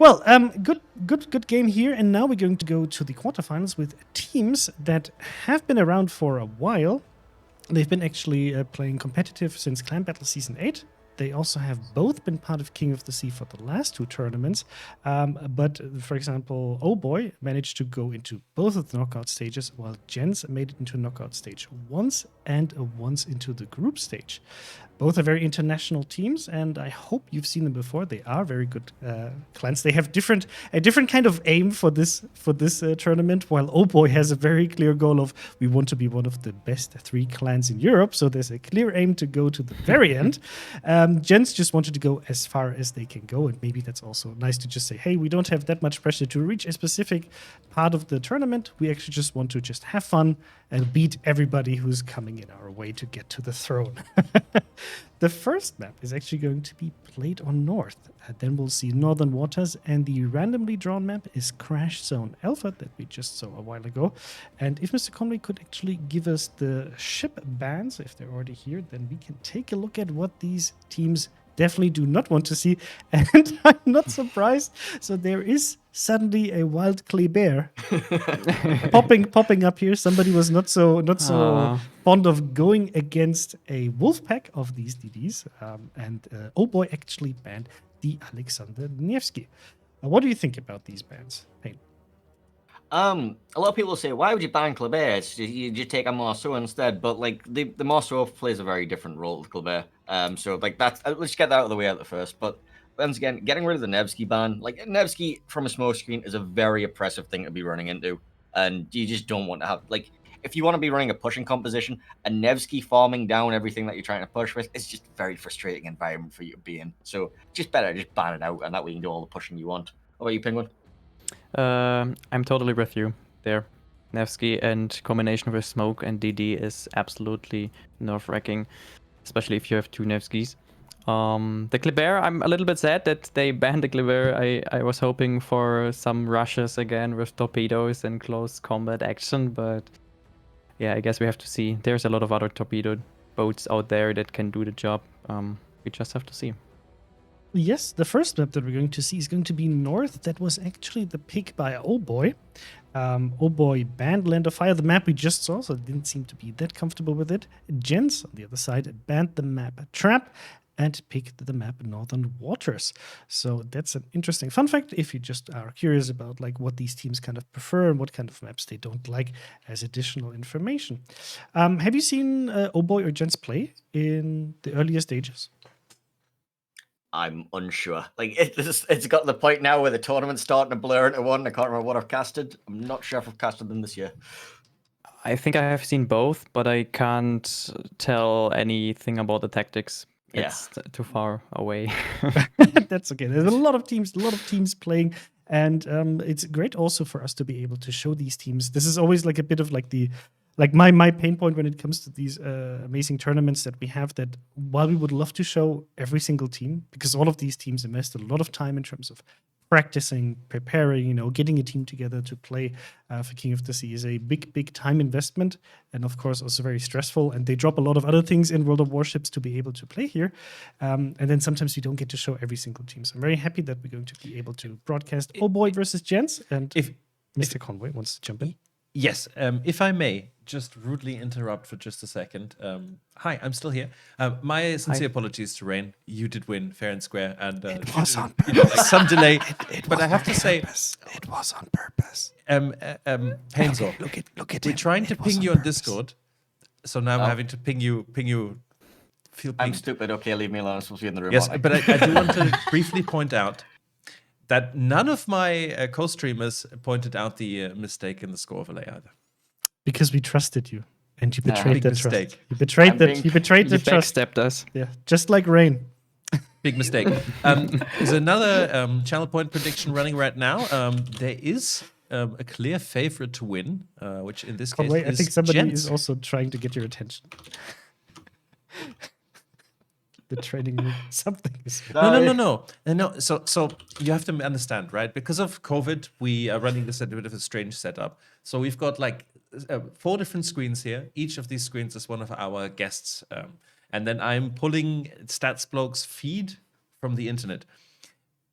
Well, good game here, and now we're going to go to the quarterfinals with teams that have been around for a while. They've been actually playing competitive since Clan Battle Season 8. They also have both been part of King of the Sea for the last two tournaments. But, for example, OHBOY managed to go into both of the knockout stages, while Jens made it into knockout stage once and once into the group stage. Both are very international teams, and I hope you've seen them before. They are very good clans. They have a different kind of aim for this tournament. While OHBOY has a very clear goal of we want to be one of the best 3 clans in Europe, so there's a clear aim to go to the very end. Gents just wanted to go as far as they can go, and maybe that's also nice to just say, hey, we don't have that much pressure to reach a specific part of the tournament. We actually just want to just have fun and beat everybody who's coming in our way to get to the throne. The first map is actually going to be played on North. Then we'll see Northern Waters, and the randomly drawn map is Crash Zone Alpha that we just saw a while ago. And if Mr. Conway could actually give us the ship bans, if they're already here, then we can take a look at what these teams definitely do not want to see. And I'm not surprised. So there is suddenly a wild Kleber popping up here. Somebody was not so fond of going against a wolf pack of these DDs. And OHBOY actually banned the Alexander Nevsky. What do you think about these bans, Payne? A lot of people say, why would you ban Kleber? You take a Marceau instead, but like the Marceau plays a very different role to Kleber. So like that's let's get that out of the way at the first. But once again, getting rid of the Nevsky ban, like Nevsky from a smoke screen is a very oppressive thing to be running into, and you just don't want to have like if you want to be running a pushing composition, a Nevsky farming down everything that you're trying to push with, it's just a very frustrating environment for you to be in. So just better just ban it out, and that way you can do all the pushing you want. What about you, Penguin? I'm totally with you there. Nevsky and combination with Smoke and DD is absolutely nerve-wracking, especially if you have 2 Nevskys. The Kleber, I'm a little bit sad that they banned the Kleber. I was hoping for some rushes again with torpedoes and close combat action, but yeah, I guess we have to see. There's a lot of other torpedo boats out there that can do the job. We just have to see. Yes, the first map that we're going to see is going to be North. That was actually the pick by OHBOY. OHBOY banned Land of Fire, the map we just saw, so didn't seem to be that comfortable with it. Jens, on the other side, banned the map Trap and picked the map Northern Waters. So that's an interesting fun fact if you just are curious about like what these teams kind of prefer and what kind of maps they don't like as additional information. Have you seen OHBOY or Jens play in the earlier stages? I'm unsure. Like it's got to the point now where the tournament's starting to blur into one. I can't remember what I've casted. I'm not sure if I've casted them this year. I think I have seen both, but I can't tell anything about the tactics. It's too far away. That's okay. There's a lot of teams playing, and it's great also for us to be able to show these teams. This is always like a bit of like my pain point when it comes to these amazing tournaments that we have, that while we would love to show every single team, because all of these teams invest a lot of time in terms of practicing, preparing, getting a team together to play for King of the Sea is a big time investment, and of course also very stressful, and they drop a lot of other things in World of Warships to be able to play here, and then sometimes we don't get to show every single team. So I'm very happy that we're going to be able to broadcast OHBOY versus Jens, and if Mr. Conway wants to jump in. Yes, if I may just rudely interrupt for just a second. Hi, I'm still here. My sincere apologies to Rain. You did win fair and square, and it was on purpose. Some delay. It but I have to say, it was on purpose. Painzor, look at we're him. trying to ping you on Discord, so now I'm having to ping you. Feel pinged. I'm stupid. Okay, leave me alone. I'm supposed to be in the room. Yes, but I do want to briefly point out that none of my co-streamers pointed out the mistake in the score overlay either. Because we trusted you, and you betrayed that mistake. trust. You betrayed that. You betrayed the trust. Backstepped us. Yeah, just like Rain. Big mistake. There's another channel point prediction running right now. There is a clear favorite to win, which in this case is I think somebody Jens. is also trying to get your attention. The training room. Something is... No. So you have to understand, right? Because of COVID, we are running this at a bit of a strange setup. So we've got like 4 different screens here. Each of these screens is one of our guests. And then I'm pulling StatsBlog's feed from the internet.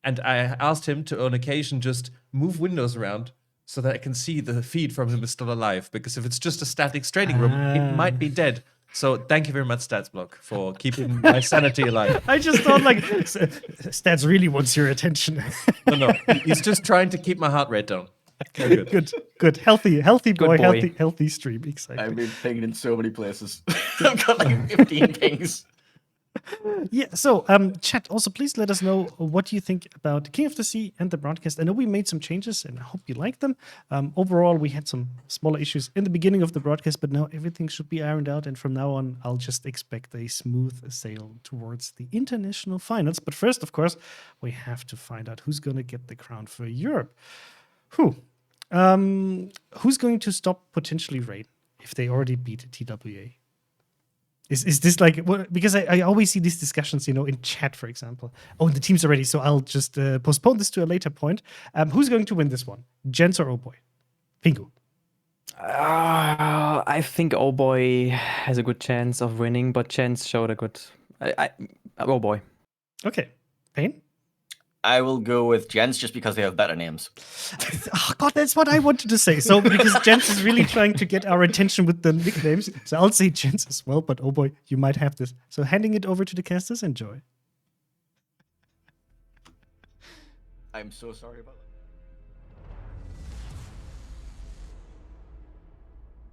And I asked him to, on occasion, just move windows around so that I can see the feed from him is still alive. Because if it's just a static trading room, it might be dead. So thank you very much, StatsBlock, for keeping my sanity alive. I just thought like Stats really wants your attention. No, he's just trying to keep my heart rate down. Very good. Good, healthy boy, boy. healthy stream. Exactly. I've been pinged in so many places. I've got like 15 pings. Yeah, so chat, also please let us know what you think about King of the Sea and the broadcast. I know we made some changes and I hope you like them. Overall, we had some smaller issues in the beginning of the broadcast, but now everything should be ironed out. And from now on, I'll just expect a smooth sail towards the international finals. But first, of course, we have to find out who's going to get the crown for Europe. Who's going to stop potentially Rain if they already beat TWA? Is this like what? Because I always see these discussions, in chat, for example. Oh, the team's are ready, so I'll just postpone this to a later point. Who's going to win this one, Gents or OHBOY? Pingu. I think OHBOY has a good chance of winning, but Gents showed a good. OHBOY. Okay, Payne. I will go with Gents just because they have better names. Oh God, that's what I wanted to say. So because Gents is really trying to get our attention with the nicknames, so I'll say Gents as well. But OHBOY, you might have this. So handing it over to the casters. Enjoy. I'm so sorry about that.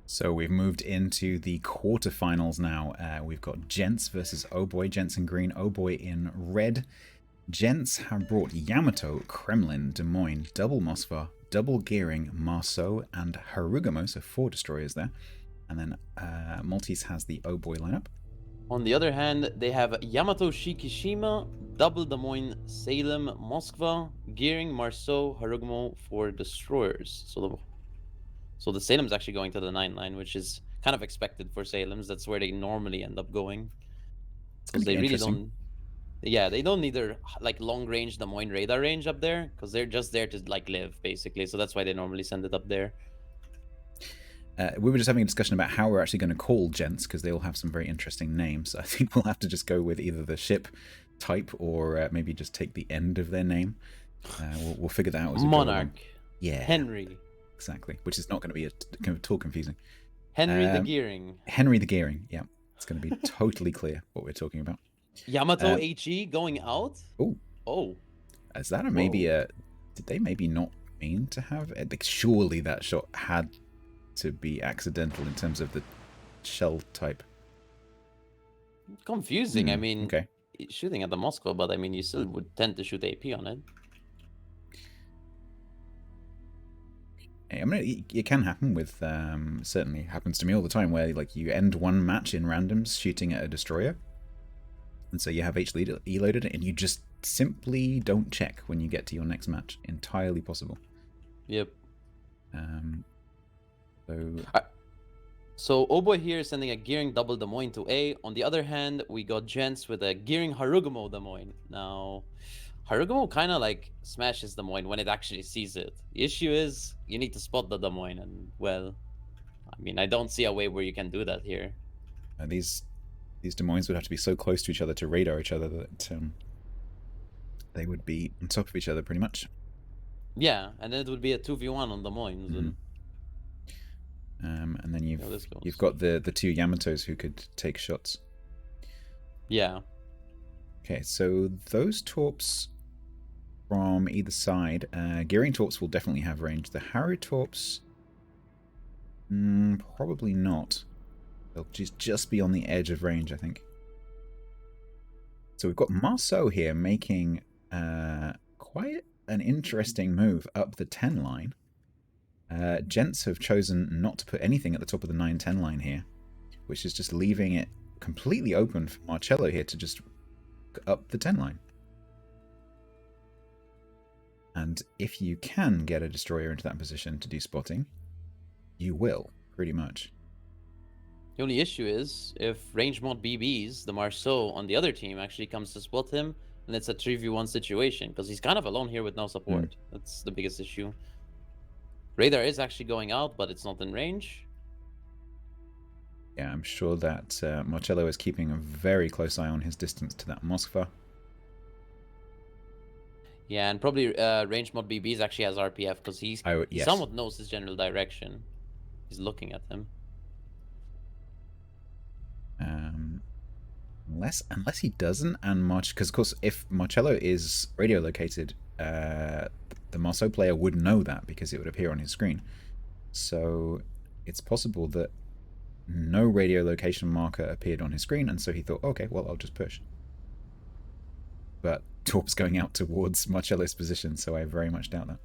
So we've moved into the quarterfinals now. We've got Gents versus OHBOY. Gents in green, OHBOY in red. Gents have brought Yamato, Kremlin, Des Moines, double Moskva, double Gearing, Marceau, and Harugamo, so 4 destroyers there. And then Maltese has the OHBOY lineup. On the other hand, they have Yamato, Shikishima, double Des Moines, Salem, Moskva, Gearing, Marceau, Harugamo for destroyers. So the Salem's actually going to the 9-line, which is kind of expected for Salem's. That's where they normally end up going. Because they really don't... Yeah, they don't need their long-range Des Moines radar range up there, because they're just there to live, basically. So that's why they normally send it up there. We were just having a discussion about how we're actually going to call Gents, because they all have some very interesting names. I think we'll have to just go with either the ship type or maybe just take the end of their name. We'll figure that out as we go along. Monarch. Yeah. Henry. Exactly, which is not going to be at all confusing. Henry the Gearing. Henry the Gearing, yeah. It's going to be totally clear what we're talking about. Yamato HE going out? Oh. Is that did they maybe not mean to have it? Like, surely that shot had to be accidental in terms of the shell type. Confusing. I mean, okay. Shooting at the Moscow, but I mean, you still would tend to shoot AP on it. I mean, it can happen with, certainly happens to me all the time, where you end one match in randoms shooting at a destroyer. And so you have HE loaded and you just simply don't check when you get to your next match. Entirely possible. Yep. So OHBOY here is sending a Gearing double Des Moines to A. On the other hand, we got Gents with a Gearing Harugamo Des Moines. Now, Harugamo kind of smashes Des Moines when it actually sees it. The issue is you need to spot the Des Moines, and well, I mean, I don't see a way where you can do that here. These Des Moines would have to be so close to each other to radar each other that they would be on top of each other pretty much. Yeah, and then it would be a 2v1 on Des Moines. Mm-hmm. And then you've got the 2 Yamatos who could take shots. Yeah. Okay, so those torps from either side, Gearing torps will definitely have range. The Haru torps, probably not. They'll just be on the edge of range, I think. So we've got Marceau here making quite an interesting move up the 10 line. Gents have chosen not to put anything at the top of the 9-10 line here, which is just leaving it completely open for Marcello here to just up the 10 line. And if you can get a destroyer into that position to do spotting, you will, pretty much. The only issue is, if range mod BBs, the Marceau on the other team actually comes to spot him, and it's a 3v1 situation, because he's kind of alone here with no support. That's the biggest issue. Radar is actually going out, but it's not in range. Yeah, I'm sure that Marcello is keeping a very close eye on his distance to that Moskva. Yeah, and probably range mod BBs actually has RPF because he Yes. somewhat knows his general direction. He's looking at him. Unless he doesn't, and because of course if Marcello is radio located, the Marceau player would know that because it would appear on his screen. So it's possible that no radio location marker appeared on his screen, and so he thought, okay, well, I'll just push. But Torp's going out towards Marcello's position, so I very much doubt that.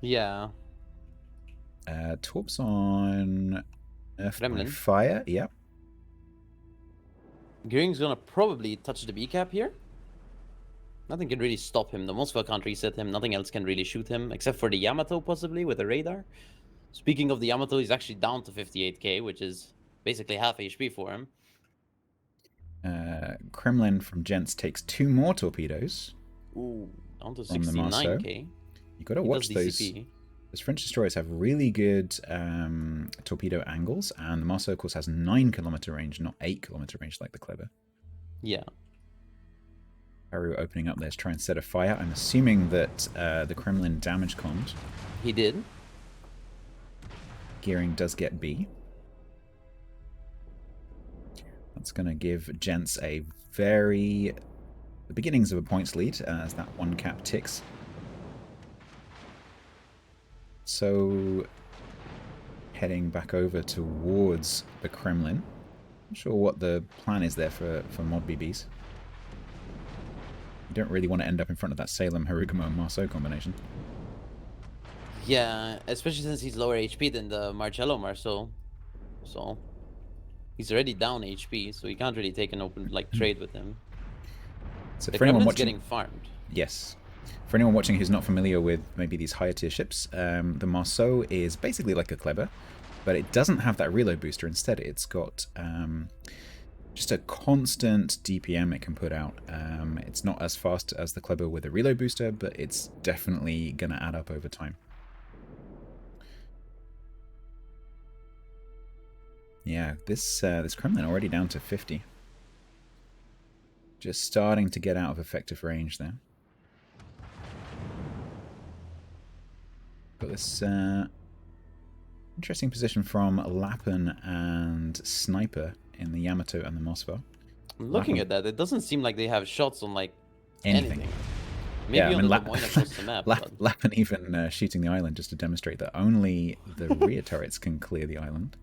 Yeah. Torp's on Earth by Kremlin. Fire, yep. Gearing's gonna probably touch the B cap here. Nothing can really stop him. The Moskva can't reset him. Nothing else can really shoot him, except for the Yamato possibly with a radar. Speaking of the Yamato, he's actually down to 58k, which is basically half HP for him. Kremlin from Gents takes 2 more torpedoes. Ooh, down to From the Marceau. 69k. You got to He watch does those. DCP. Those French destroyers have really good torpedo angles, and the Marceau, of course, has 9-kilometer range, not 8-kilometer range like the Kleber. Yeah. Haru opening up there to try and set a fire. I'm assuming that the Kremlin damage commed. He did. Gearing does get B. That's going to give Gents the beginnings of a points lead as that 1 cap ticks. So, heading back over towards the Kremlin. Not sure what the plan is there for mod BBs. You don't really want to end up in front of that Salem, Harugumo, and Marceau combination. Yeah, especially since he's lower HP than the Marcello Marceau. So, he's already down HP, so you can't really take an open trade with him. So The for anyone Kremlin's watching, getting farmed. yes. For anyone watching who's not familiar with maybe these higher tier ships, the Marceau is basically like a Kleber, but it doesn't have that reload booster. Instead, it's got just a constant DPM it can put out. It's not as fast as the Kleber with a reload booster, but it's definitely going to add up over time. Yeah, this Kremlin already down to 50. Just starting to get out of effective range there. Got this interesting position from Lappen and Sniper in the Yamato and the Moskva. Looking Lappen- at that, it doesn't seem like they have shots on Anything. anything. Maybe Yeah, I on mean, the Lemoyne across the map. but... Lappen even shooting the island just to demonstrate that only the rear turrets can clear the island.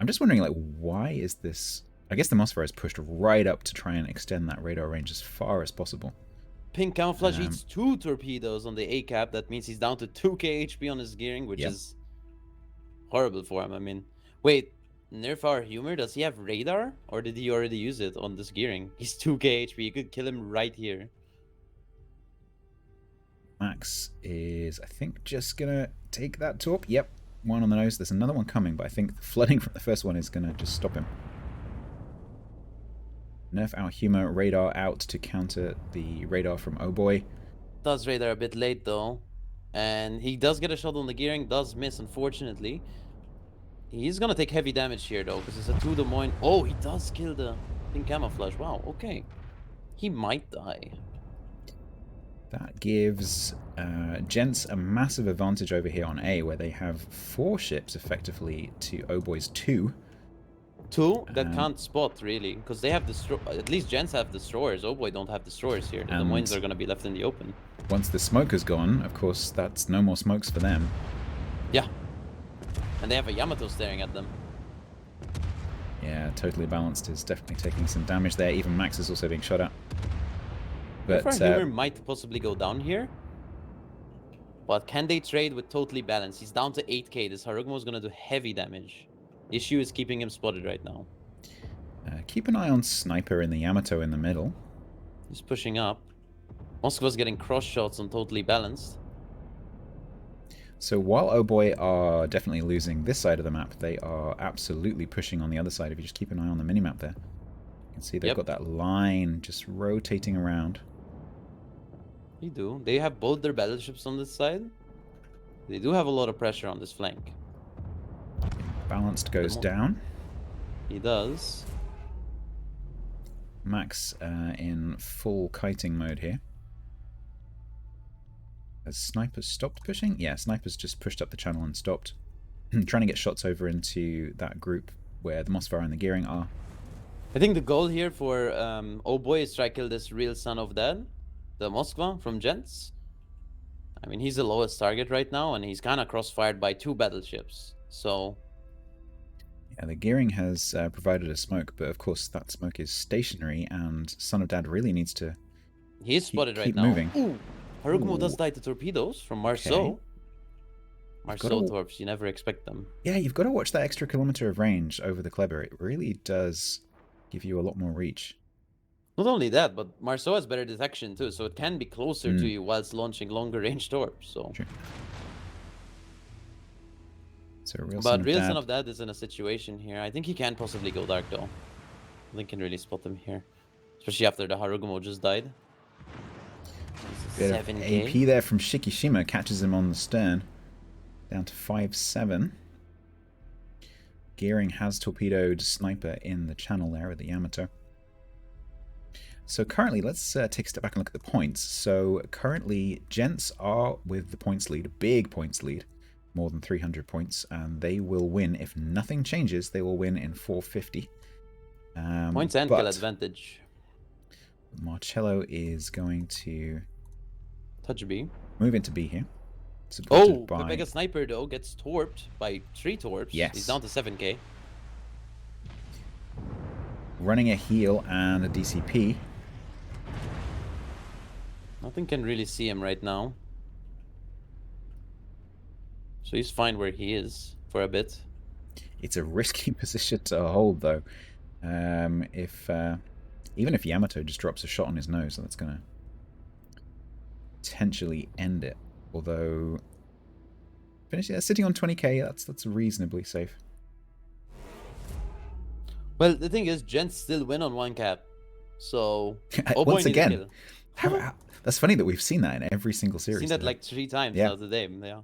I'm just wondering, why is this... I guess the Moskva is pushed right up to try and extend that radar range as far as possible. Pink Camouflage eats 2 torpedoes on the A cap. That means he's down to 2k HP on his gearing, which is horrible for him. I mean, wait, Nerf our Humor, does he have radar? Or did he already use it on this gearing? He's 2k HP. You could kill him right here. Max is, I think, just going to take that torp. Yep, 1 on the nose. There's another one coming, but I think the flooding from the first one is going to just stop him. Nerf our Humor radar out to counter the radar from OHBOY. Does radar a bit late though. And he does get a shot on the gearing, does miss unfortunately. He's gonna take heavy damage here though, because it's a 2 Des Moines. Oh, he does kill the Pink Camouflage. Wow, okay. He might die. That gives Gents a massive advantage over here on A, where they have 4 ships effectively to OHBOY's 2. 2 that can't spot really, because they have at least Gents have destroyers. Oh boy, don't have destroyers here. The Des Moines are gonna be left in the open. Once the smoke is gone, of course, that's no more smokes for them. Yeah. And they have a Yamato staring at them. Yeah, totally balanced is definitely taking some damage there. Even Max is also being shot at. But Humor might possibly go down here. But can they trade with totally balanced? He's down to 8k. This Harugumo is gonna do heavy damage. The issue is keeping him spotted right now. Keep an eye on Sniper in the Yamato in the middle. He's pushing up. Moskva's getting cross shots on totally balanced. So while OHBOY are definitely losing this side of the map, they are absolutely pushing on the other side. If you just keep an eye on the minimap there, you can see they've got that line just rotating around. They do. They have both their battleships on this side. They do have a lot of pressure on this flank. Balanced goes down. He does. Max in full kiting mode here. Has snipers stopped pushing? Yeah, snipers just pushed up the channel and stopped. Trying to get shots over into that group where the Mossfire and the Gearing are. I think the goal here for OHBOY is to try kill this real son of Dad, the Moskva from Gents. I mean, he's the lowest target right now, and he's kind of crossfired by 2 battleships. So yeah, the Gearing has provided a smoke, but of course that smoke is stationary, and Son of Dad really needs to. he's spotted right keep now. moving. Ooh, Harugumo does Ooh. die to torpedoes from Marceau. Okay. Marceau torps, you never expect them. Yeah, you've got to watch that extra kilometer of range over the Kleber. It really does give you a lot more reach. Not only that, but Marceau has better detection too, so it can be closer to you whilst launching longer range torps. So. True. So real But real Son of Dad is in a situation here. I think he can possibly go dark though. I think can really spot him here, especially after the Harugumo just died. Bit of 7K. AP there from Shikishima, catches him on the stern. Down to 5-7. Gearing has torpedoed Sniper in the channel there at the Yamato. So currently, let's take a step back and look at the points. So currently, Gents are with the points lead, a big points lead, more than 300 points, and they will win. If nothing changes, they will win in 450. Points and kill advantage. Marcello is going to Touch B. move into B here. Oh, the Vega Sniper though gets torped by 3 torps. Yes. He's down to 7k. Running a heal and a DCP. Nothing can really see him right now. So he's fine where he is for a bit. It's a risky position to hold, though. Even if Yamato just drops a shot on his nose, that's going to potentially end it. Although, sitting on 20k, that's reasonably safe. Well, the thing is, Gents still win on 1 cap. So, Once again, that's funny that we've seen that in every single series. Seen that like 3 times now today. Yeah.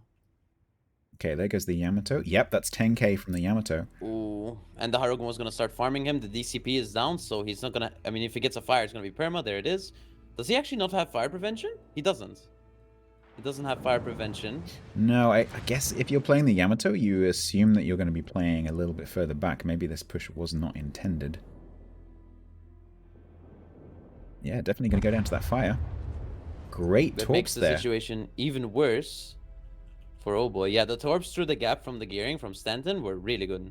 Okay, there goes the Yamato. Yep, that's 10k from the Yamato. Ooh, and the Harugumo is going to start farming him. The DCP is down, so he's not going to... I mean, if he gets a fire, it's going to be perma. There it is. Does he actually not have fire prevention? He doesn't. He doesn't have fire prevention. No, I guess if you're playing the Yamato, you assume that you're going to be playing a little bit further back. Maybe this push was not intended. Yeah, definitely going to go down to that fire. Great torps there. That makes the situation even worse for OHBOY. Yeah, the torps through the gap from the gearing from Stanton were really good.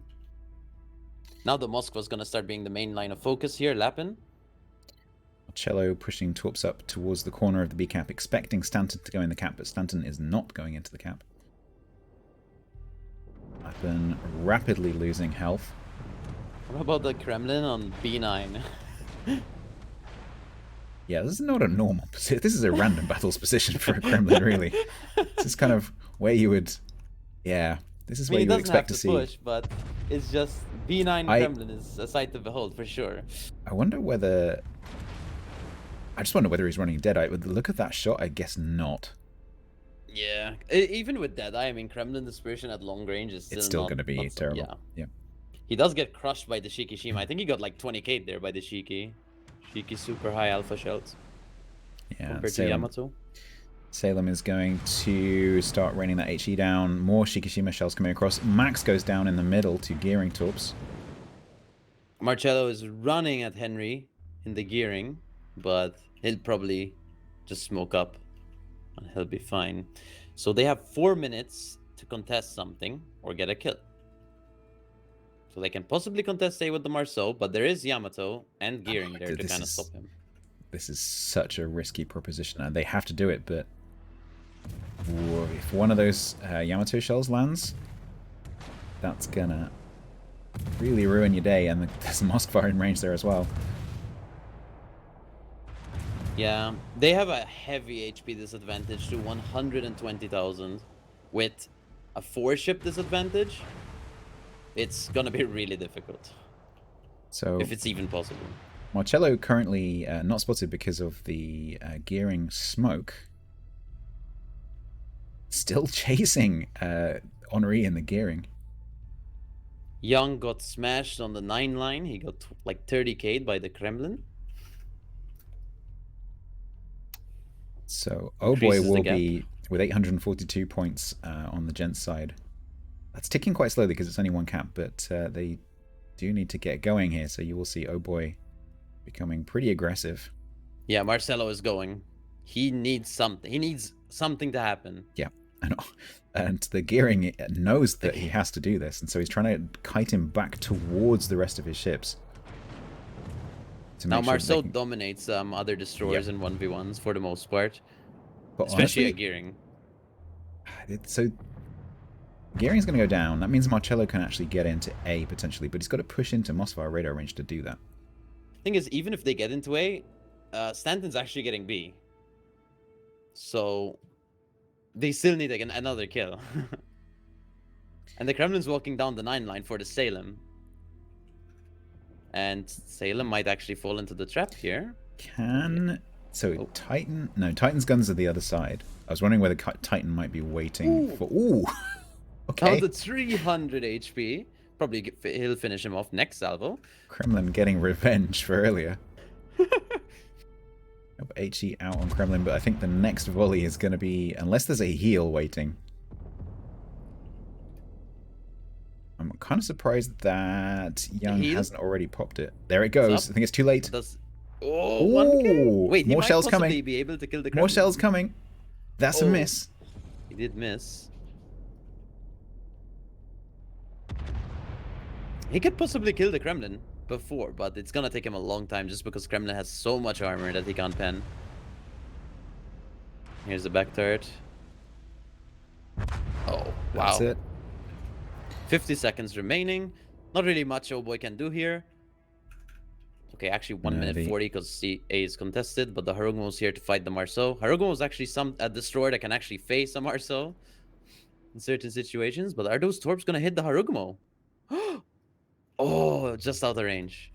Now the Moskva's going to start being the main line of focus here, Lapin. Marcello pushing torps up towards the corner of the B cap, expecting Stanton to go in the cap, but Stanton is not going into the cap. Lapin rapidly losing health. What about the Kremlin on B9? Yeah, this is not a normal position. This is a random battles position for a Kremlin, really. This is kind of where you would... Yeah, this is where you would expect to see... push, but it's just B9 Kremlin is a sight to behold, for sure. I wonder whether... I just wonder whether he's running Deadeye. With the look of that shot, I guess not. Yeah, even with Deadeye, I mean, Kremlin dispersion at long range is still going to be terrible. Yeah. He does get crushed by the Shikishima. I think he got like 20k there by the Shiki. Shiki super high alpha shells. Yeah, compared to Yamato. Salem is going to start raining that HE down. More Shikishima shells coming across. Max goes down in the middle to gearing torps. Marcello is running at Henry in the gearing, but he'll probably just smoke up and he'll be fine. So they have 4 minutes to contest something or get a kill. So they can possibly contest A with the Marceau, but there is Yamato and gearing there to kind of stop him. This is such a risky proposition, and they have to do it, but if one of those Yamato shells lands, that's gonna really ruin your day, and there's a Moskva in range there as well. Yeah, they have a heavy HP disadvantage to 120,000 with a 4-ship disadvantage. It's gonna be really difficult. So if it's even possible. Marcello currently not spotted because of the gearing smoke. Still chasing Henri in the gearing. Young got smashed on the 9 line. He got like 30k by the Kremlin. So OHBOY will be with 842 points on the Gents side. That's ticking quite slowly because it's only one cap, but they do need to get going here. So you will see OHBOY becoming pretty aggressive. Yeah, Marcelo is going. He needs something. He needs something to happen. Yeah, and the Gearing knows that he has to do this, and so he's trying to kite him back towards the rest of his ships. Now Marcel dominates other destroyers in 1v1s for the most part, but especially honestly, at Gearing. So Gearing's going to go down. That means Marcello can actually get into A potentially, but he's got to push into Moskva radar range to do that. Thing is, even if they get into A, Stanton's actually getting B. So they still need another kill. And the Kremlin's walking down the 9 line for the Salem. And Salem might actually fall into the trap here. Titan... No, Titan's guns are the other side. I was wondering whether Titan might be waiting for... Ooh! Okay. Down to 300 HP. Probably he'll finish him off next salvo. Kremlin getting revenge for earlier. HE out on Kremlin, but I think the next volley is going to be... Unless there's a heal waiting. I'm kind of surprised that Young hasn't already popped it. There it goes. I think it's too late. Wait, more shells coming. Be able to kill the Kremlin. More shells coming. That's a miss. He did miss. He could possibly kill the Kremlin before, but it's gonna take him a long time just because Kremlin has so much armor that he can't pen. Here's the back turret. Oh, wow. That's it. 50 seconds remaining. Not really much OHBOY can do here. Okay, actually 1 minute 40 because A is contested, but the Harugumo is here to fight the Marceau. Harugumo is actually a destroyer that can actually face a Marceau in certain situations, but are those torps gonna hit the Harugumo? Oh, just out of range.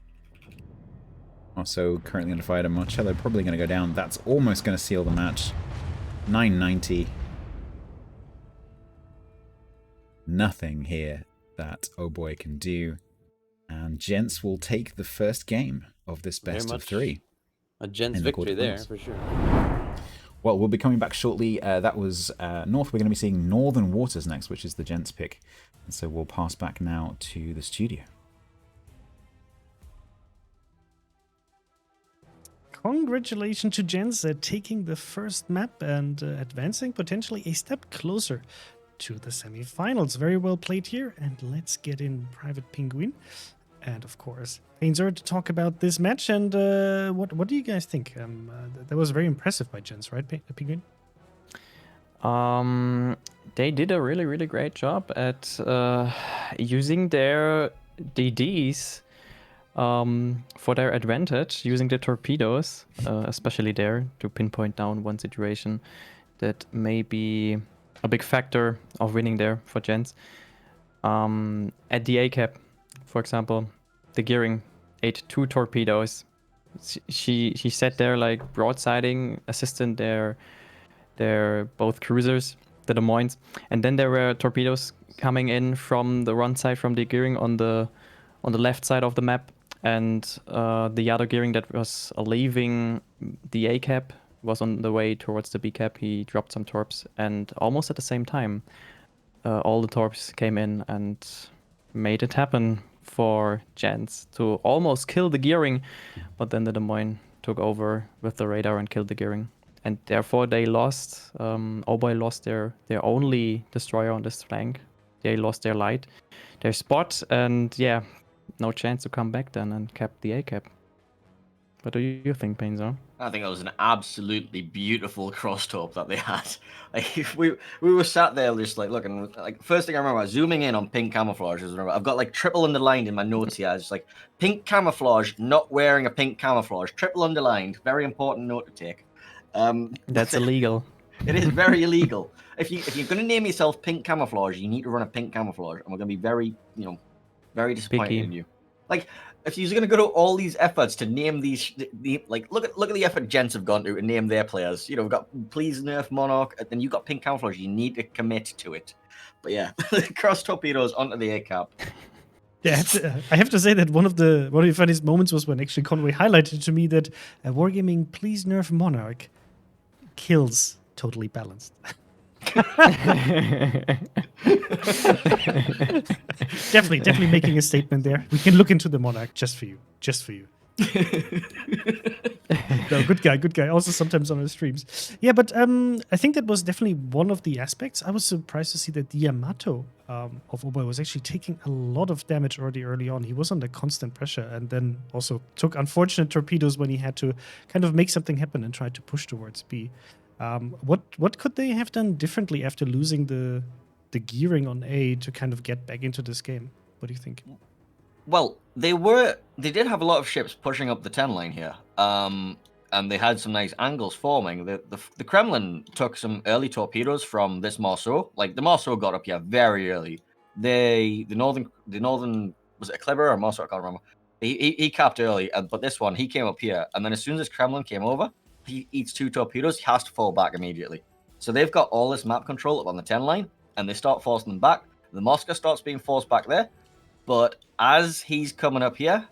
Also currently under fire, and Marcello probably going to go down. That's almost going to seal the match. 990. Nothing here that OHBOY can do. And Gents will take the first game of this best of 3. A Gents victory there, for sure. Well, we'll be coming back shortly. That was North. We're going to be seeing Northern Waters next, which is the Gents pick. And so we'll pass back now to the studio. Congratulations to Gents taking the first map and advancing potentially a step closer to the semi-finals. Very well played here, and let's get in Private Penguin. And of course, Painzer to talk about this match. And what do you guys think? That was very impressive by Gents, right, Penguin? They did a really, really great job at using their DDs for their advantage, using the torpedoes, especially there, to pinpoint down one situation that may be a big factor of winning there for Gents. At the A cap, for example, the Gearing ate 2 torpedoes. She sat there like broadsiding, assisting their both cruisers, the Des Moines, and then there were torpedoes coming in from the run side from the Gearing on the left side of the map. And the other Gearing that was leaving the A cap was on the way towards the B cap. He dropped some torps, and almost at the same time, all the torps came in and made it happen for Gents to almost kill the Gearing. But then the Des Moines took over with the radar and killed the Gearing. And therefore they lost, OHBOY lost their only destroyer on this flank. They lost their light, their spot, and yeah, no chance to come back then and cap the A cap. What do you think, Painzer? I think that was an absolutely beautiful cross-top that they had. Like we were sat there just like looking. Like first thing I remember, zooming in on pink camouflage. I've got like triple underlined in my notes here. It's like pink camouflage, not wearing a pink camouflage. Triple underlined. Very important note to take. That's illegal. It is very illegal. If you're going to name yourself pink camouflage, you need to run a pink camouflage, and we're going to be very very disappointed Picky. in you. Like, if you're going to go to all these efforts to name these, like, look at the effort Gents have gone to name their players. You know, we've got Please Nerf Monarch, and then you've got Pink Camouflage. You need to commit to it. But yeah, cross torpedoes onto the A cap. Yeah, I have to say that one of the funniest moments was when actually Conway highlighted to me that Wargaming Please Nerf Monarch kills Totally Balanced. Definitely making a statement there. We can look into the Monarch just for you. No, good guy. Also sometimes on his streams. Yeah, but I think that was definitely one of the aspects. I was surprised to see that the Yamato of OHBOY was actually taking a lot of damage already early on. He was under constant pressure and then also took unfortunate torpedoes when he had to kind of make something happen and try to push towards B. What could they have done differently after losing the gearing on A to kind of get back into this game? What do you think? Well, they did have a lot of ships pushing up the 10 line here. And they had some nice angles forming. The Kremlin took some early torpedoes from this Marceau. Like, the Marceau got up here very early. The northern was it a Kleber or Marceau? I can't remember. He capped early, but this one, he came up here. And then as soon as Kremlin came over, he eats 2 torpedoes, he has to fall back immediately. So they've got all this map control up on the 10 line, and they start forcing them back. The Moscow starts being forced back there. But as he's coming up here,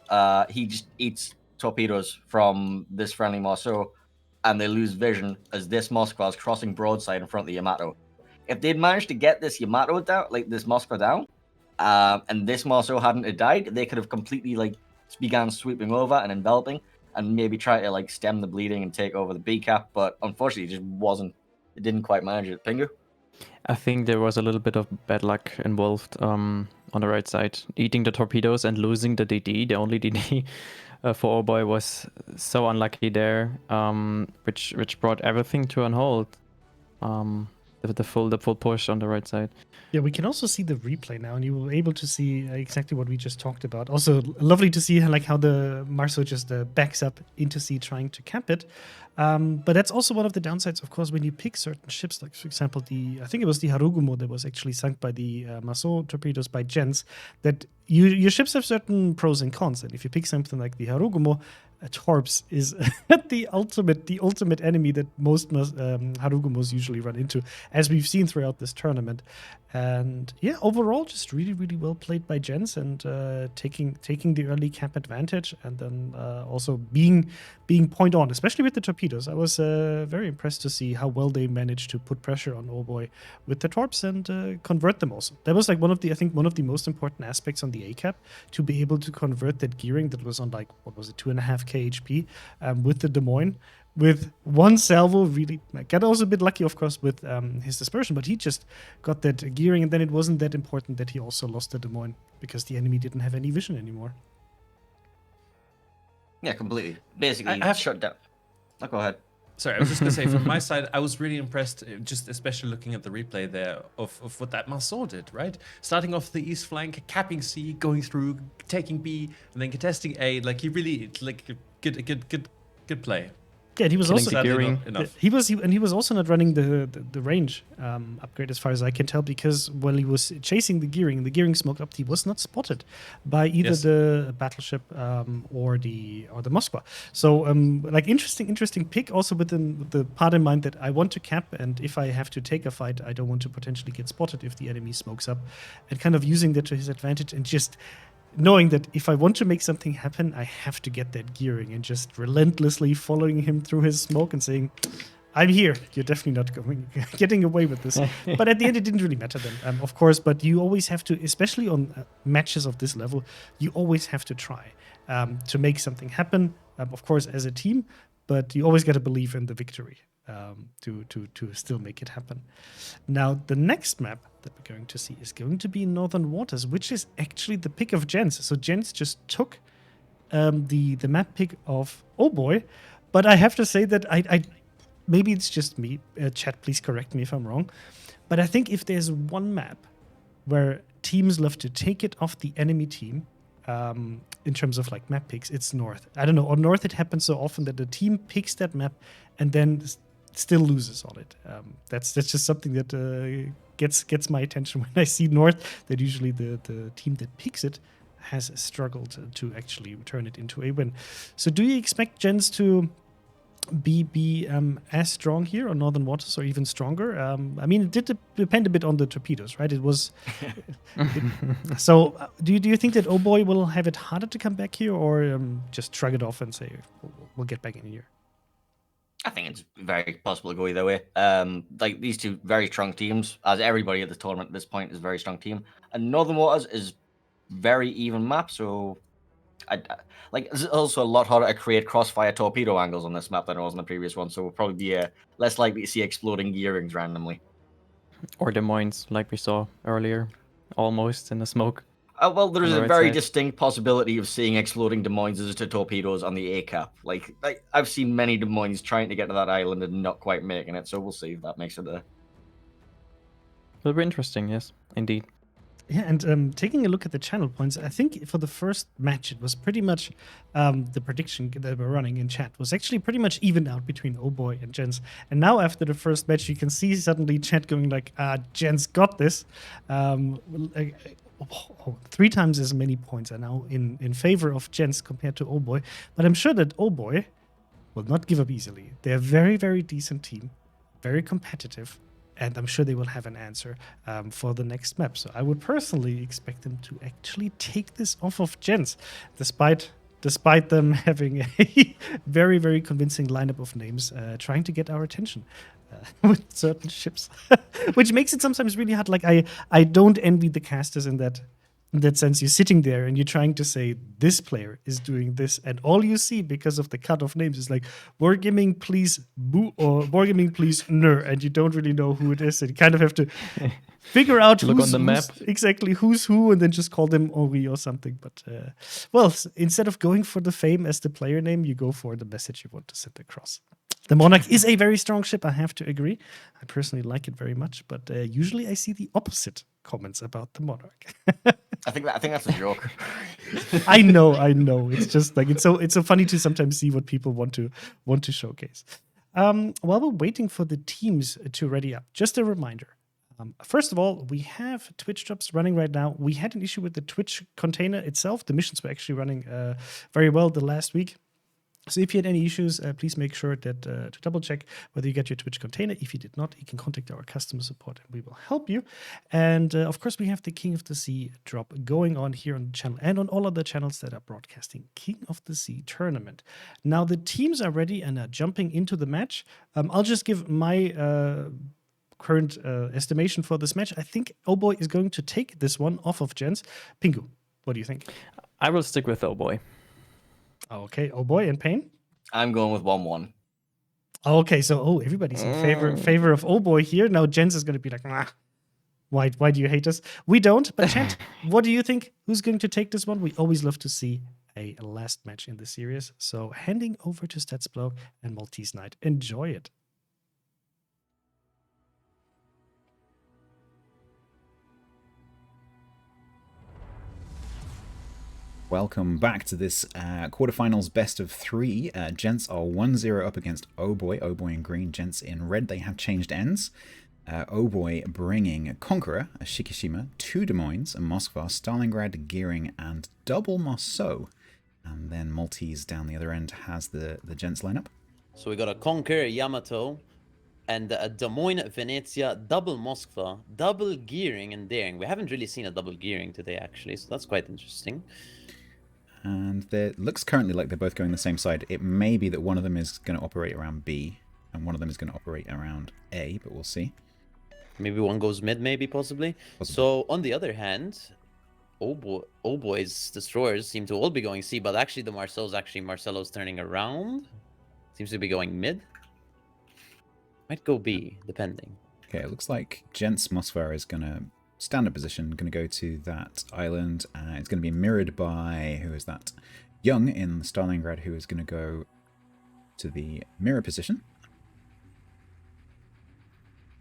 he just eats torpedoes from this friendly Marceau, and they lose vision as this Moskva is crossing broadside in front of the Yamato. If they'd managed to get this Yamato down, like this Moskva down, and this Marceau hadn't died, they could have completely began sweeping over and enveloping, and maybe try to stem the bleeding and take over the B cap. But unfortunately, it didn't quite manage it. Pingu? I think there was a little bit of bad luck involved on the right side. Eating the torpedoes and losing the DD, the only DD for OHBOY was so unlucky there, which brought everything to an halt. The full push on the right side. Yeah, we can also see the replay now, and you were able to see exactly what we just talked about. Also, lovely to see how the Marceau just backs up into C trying to cap it. But that's also one of the downsides, of course, when you pick certain ships, like, for example, I think it was the Harugumo that was actually sunk by the Marceau torpedoes by Gens, that your ships have certain pros and cons. And if you pick something like the Harugumo, Torps is the ultimate enemy that most Harugumos usually run into, as we've seen throughout this tournament. And yeah, overall, just really, really well played by Gens, and taking the early cap advantage, and then also being point on, especially with the torpedoes. I was very impressed to see how well they managed to put pressure on OHBOY with the Torps and convert them also. That was one of the most important aspects on the A cap, to be able to convert that gearing that was on 2.5 kHP with the Des Moines. With one salvo, really got also a bit lucky, of course, with his dispersion, but he just got that gearing, and then it wasn't that important that he also lost the Des Moines because the enemy didn't have any vision anymore. Yeah, completely. Basically, shut down. Oh, go ahead. Sorry, I was just going to say, from my side, I was really impressed, just especially looking at the replay there, of what that Marceau did, right? Starting off the east flank, capping C, going through, taking B, and then contesting A. He really, good play. Yeah, and he was Killing also the gearing. he was also not running the range upgrade, as far as I can tell, because while he was chasing the gearing smoked up, he was not spotted by either the battleship or the Moskva. So interesting pick, also with the part in mind that I want to cap, and if I have to take a fight, I don't want to potentially get spotted if the enemy smokes up, and kind of using that to his advantage, and just knowing that if I want to make something happen, I have to get that gearing, and just relentlessly following him through his smoke and saying, I'm here. You're definitely not getting away with this. But at the end, it didn't really matter then, of course. But you always have to, especially on matches of this level, you always have to try to make something happen, of course, as a team. But you always got to believe in the victory to still make it happen. Now, the next map that we're going to see is going to be Northern Waters, which is actually the pick of Gens. So Gens just took the map pick of OHBOY, but I have to say that I maybe it's just me. Chat, please correct me if I'm wrong. But I think if there's one map where teams love to take it off the enemy team, in terms of map picks, it's North. I don't know. On North, it happens so often that the team picks that map and then still loses on it. That's just something that gets my attention when I see North. That usually the team that picks it has struggled to actually turn it into a win. So, do you expect Gens to be as strong here on Northern Waters, or even stronger? I mean, it did depend a bit on the torpedoes, right? It was so. Do you think that OHBOY will have it harder to come back here, or just shrug it off and say we'll get back in here? I think it's very possible to go either way. Like these two very strong teams, as everybody at this tournament at this point is a very strong team. And Northern Waters is very even map, so like it's also a lot harder to create crossfire torpedo angles on this map than it was on the previous one. So we'll probably be less likely to see exploding gearings randomly. Or Des Moines, like we saw earlier, almost in the smoke. Well, there is On the a right very side. distinct possibility of seeing exploding Des Moines to torpedoes on the A cap. Like I've seen many Des Moines trying to get to that island and not quite making it. So we'll see if that makes it there. Will be interesting, yes, indeed. Yeah, and taking a look at the channel points, I think for the first match, it was pretty much the prediction that we're running in chat was actually pretty much evened out between OHBOY and Jens. And now after the first match, you can see suddenly chat going like, Jens got this. 3 times as many points are now in favor of Jens compared to OHBOY. But I'm sure that OHBOY will not give up easily. They're a very, very decent team, very competitive. And I'm sure they will have an answer for the next map. So I would personally expect them to actually take this off of Jens, despite them having a very, very convincing lineup of names trying to get our attention with certain ships, which makes it sometimes really hard. Like I don't envy the casters in that sense. You're sitting there and you're trying to say this player is doing this, and all you see because of the cut of names is like Wargaming please boo or Wargaming please ner, and you don't really know who it is, and you kind of have to figure out Look on the map. exactly who's who, and then just call them Ori or something. But well, instead of going for the fame as the player name, you go for the message you want to send across. The Monarch is a very strong ship, I have to agree. I personally like it very much, but usually I see the opposite comments about the Monarch. I think that's a joke. I know. It's just like it's so funny to sometimes see what people want to showcase. While we're waiting for the teams to ready up, just a reminder. First of all, we have Twitch jobs running right now. We had an issue with the Twitch container itself. The missions were actually running very well the last week. So if you had any issues, please make sure that to double check whether you get your Twitch container. If you did not, you can contact our customer support and we will help you. And of course, we have the King of the Sea drop going on here on the channel and on all other channels that are broadcasting King of the Sea tournament. Now the teams are ready and are jumping into the match. I'll just give my current estimation for this match. I think OHBOY is going to take this one off of Jens. Pingu, what do you think? I will stick with OHBOY. Okay, OHBOY and Payne? I'm going with 1-1. Okay, so everybody's in favor of OHBOY here. Now Jens is going to be like, why do you hate us? We don't. But chat, what do you think? Who's going to take this one? We always love to see a last match in the series. So handing over to Statsblog and Maltese Knight. Enjoy it. Welcome back to this quarterfinals best of 3. Gents are 1-0 up against OHBOY. OHBOY in green, Gents in red. They have changed ends. OHBOY bringing Conqueror, a Shikishima, 2 Des Moines, a Moskva, Stalingrad, Gearing, and double Marceau. And then Maltese down the other end has the Gents lineup. So we got a Conqueror, Yamato, and a Des Moines, Venezia, double Moskva, double Gearing, and Daring. We haven't really seen a double Gearing today, actually, so that's quite interesting. And it looks currently like they're both going the same side. It may be that one of them is going to operate around B, and one of them is going to operate around A, but we'll see. Maybe one goes mid, maybe, possibly. So, on the other hand, OHBOY's destroyers seem to all be going C, but actually the Marcelo's turning around. Seems to be going mid. Might go B, depending. Okay, it looks like Gents Moskva is going to standard position, going to go to that island. It's going to be mirrored by, who is that? Young in Stalingrad, who is going to go to the mirror position.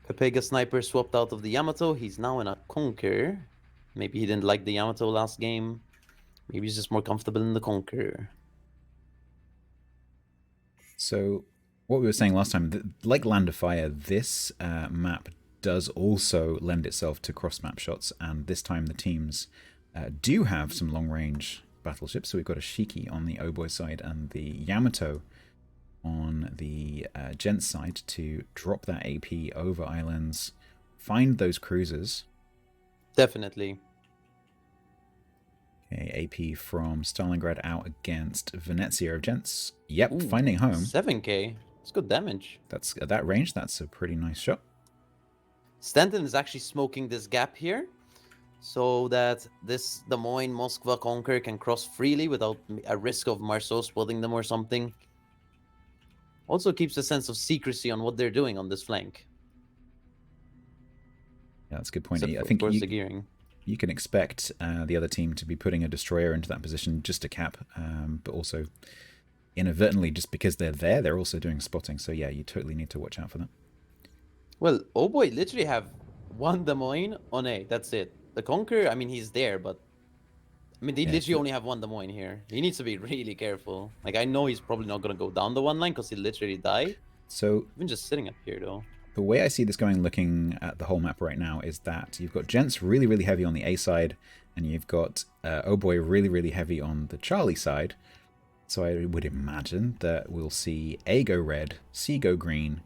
Pepega Sniper swapped out of the Yamato. He's now in a Conqueror. Maybe he didn't like the Yamato last game. Maybe he's just more comfortable in the Conqueror. So, what we were saying last time, like Land of Fire, this map does also lend itself to cross-map shots, and this time the teams do have some long-range battleships. So we've got a Shiki on the OHBOY side and the Yamato on the Gents side to drop that AP over islands, find those cruisers. Definitely. Okay, AP from Stalingrad out against Venezia of Gents. Yep, finding home. 7k. It's good damage. That's at that range. That's a pretty nice shot. Stanton is actually smoking this gap here, so that this Des Moines, Moskva, Conquer can cross freely without a risk of Marceau spotting them or something. Also keeps a sense of secrecy on what they're doing on this flank. Yeah, that's a good point. Except I for, think of course, the gearing. you can expect the other team to be putting a destroyer into that position just to cap, but also inadvertently, just because they're there, they're also doing spotting. So yeah, you totally need to watch out for that. Well, oh boy, literally have one Des Moines on A. That's it. The Conquer, I mean, he's there, but I mean, they Yeah, literally only have one Des Moines here. He needs to be really careful. Like, I know he's probably not gonna go down the one line because he literally died. So Even just sitting up here, though. the way I see this going, looking at the whole map right now, is that you've got Gents really, really heavy on the A side, and you've got Oh Boy really, really heavy on the Charlie side. So I would imagine that we'll see A go red, C go green,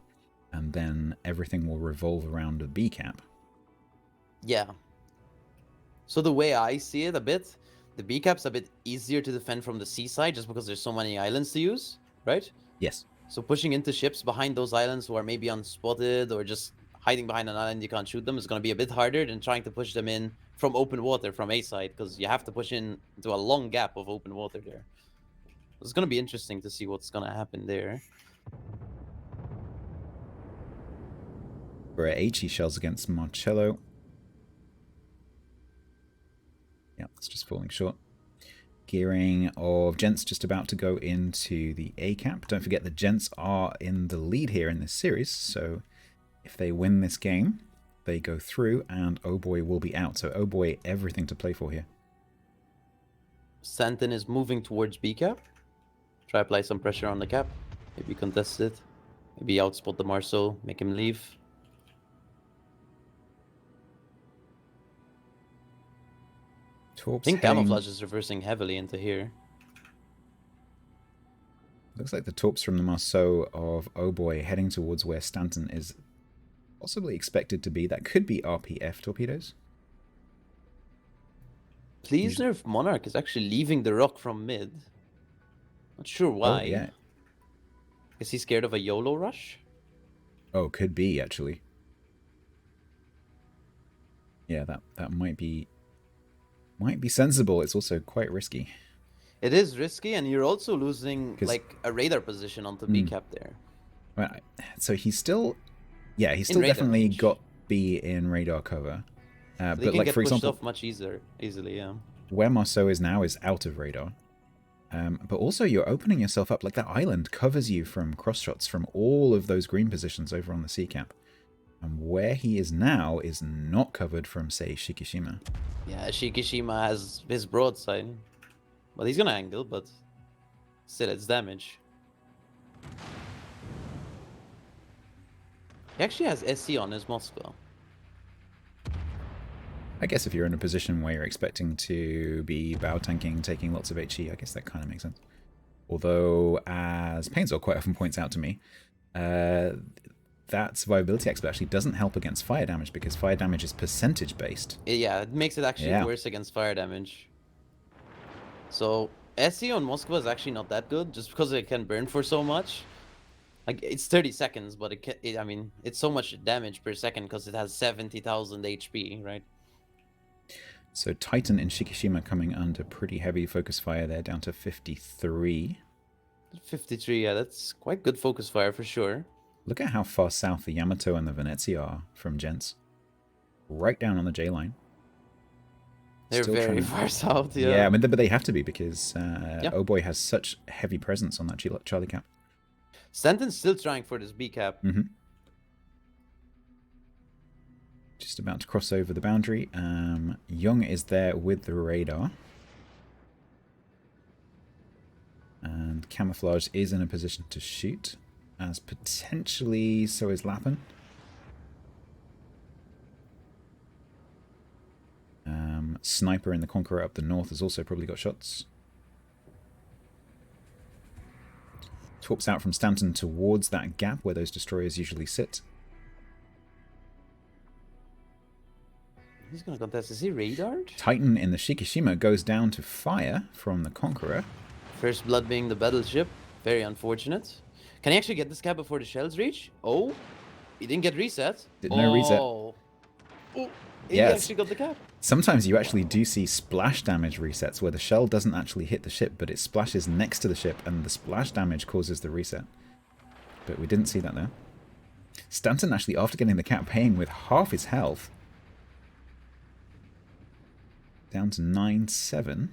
and then everything will revolve around a B cap. Yeah. So the way I see it a bit, the B cap's a bit easier to defend from the C side just because there's so many islands to use, right? Yes. So pushing into ships behind those islands who are maybe unspotted or just hiding behind an island you can't shoot them is going to be a bit harder than trying to push them in from open water from A side, because you have to push in into a long gap of open water there. It's going to be interesting to see what's going to happen there. For HE shells against Marcello. Yeah, it's just falling short. Gearing of Gents just about to go into the A cap. Don't forget the Gents are in the lead here in this series, so if they win this game, they go through and Oh Boy will be out. So Oh Boy, everything to play for here. Stanton is moving towards B cap. Try apply some pressure on the cap. Maybe contest it. Maybe outspot the Marceau, make him leave. I think Camouflage is reversing heavily into here. Looks like the torps from the Marceau of Oh Boy heading towards where Stanton is possibly expected to be. That could be RPF torpedoes. Please nerf Monarch is actually leaving the rock from mid. Not sure why. Oh, yeah. Is he scared of a YOLO rush? Oh, could be, actually. Yeah, that might be sensible. It's also quite risky. It is risky, and you're also losing like a radar position onto B cap there. Right. So he's still, yeah, he's In still radar definitely range. got B in radar cover. So they but can like get for pushed example, off much easily, yeah. where Marceau is now is out of radar. But also you're opening yourself up. Like that island covers you from cross shots from all of those green positions over on the C cap. And where he is now is not covered from, say, Shikishima. Yeah, Shikishima has his broadside. But he's gonna angle, but still it's damage. He actually has SC on his Moscow. I guess if you're in a position where you're expecting to be bow tanking, taking lots of HE, I guess that kind of makes sense. Although, as Painzel quite often points out to me, that survivability expert actually doesn't help against fire damage because fire damage is percentage based. Yeah, it makes it actually worse against fire damage. So SC on Moskva is actually not that good, just because it can burn for so much. Like it's 30 seconds, but I mean, it's so much damage per second because it has 70,000 HP, right? So Titan in Shikishima coming under pretty heavy focus fire there, down to 53. 53, yeah, that's quite good focus fire for sure. Look at how far south the Yamato and the Venezia are from Gents. Right down on the J line. They're Still very trying- far south, yeah. Yeah, I mean, but they have to be because Oh Boy has such heavy presence on that Charlie cap. Stanton's still trying for this B cap. Just about to cross over the boundary. Young is there with the radar. And Camouflage is in a position to shoot. As potentially so is Lappen. Sniper in the Conqueror up the north has also probably got shots. Torps out from Stanton towards that gap where those destroyers usually sit. He's gonna contest. Is he radared? Titan in the Shikishima goes down to fire from the Conqueror. First blood being the battleship. Very unfortunate. Can he actually get this cap before the shells reach? Oh, he didn't get reset. No reset. Oh, he Yes. actually got the cap. Sometimes you actually do see splash damage resets where the shell doesn't actually hit the ship, but it splashes next to the ship, and the splash damage causes the reset. But we didn't see that there. Stanton actually, after getting the cap, paying with half his health. Down to 9-7.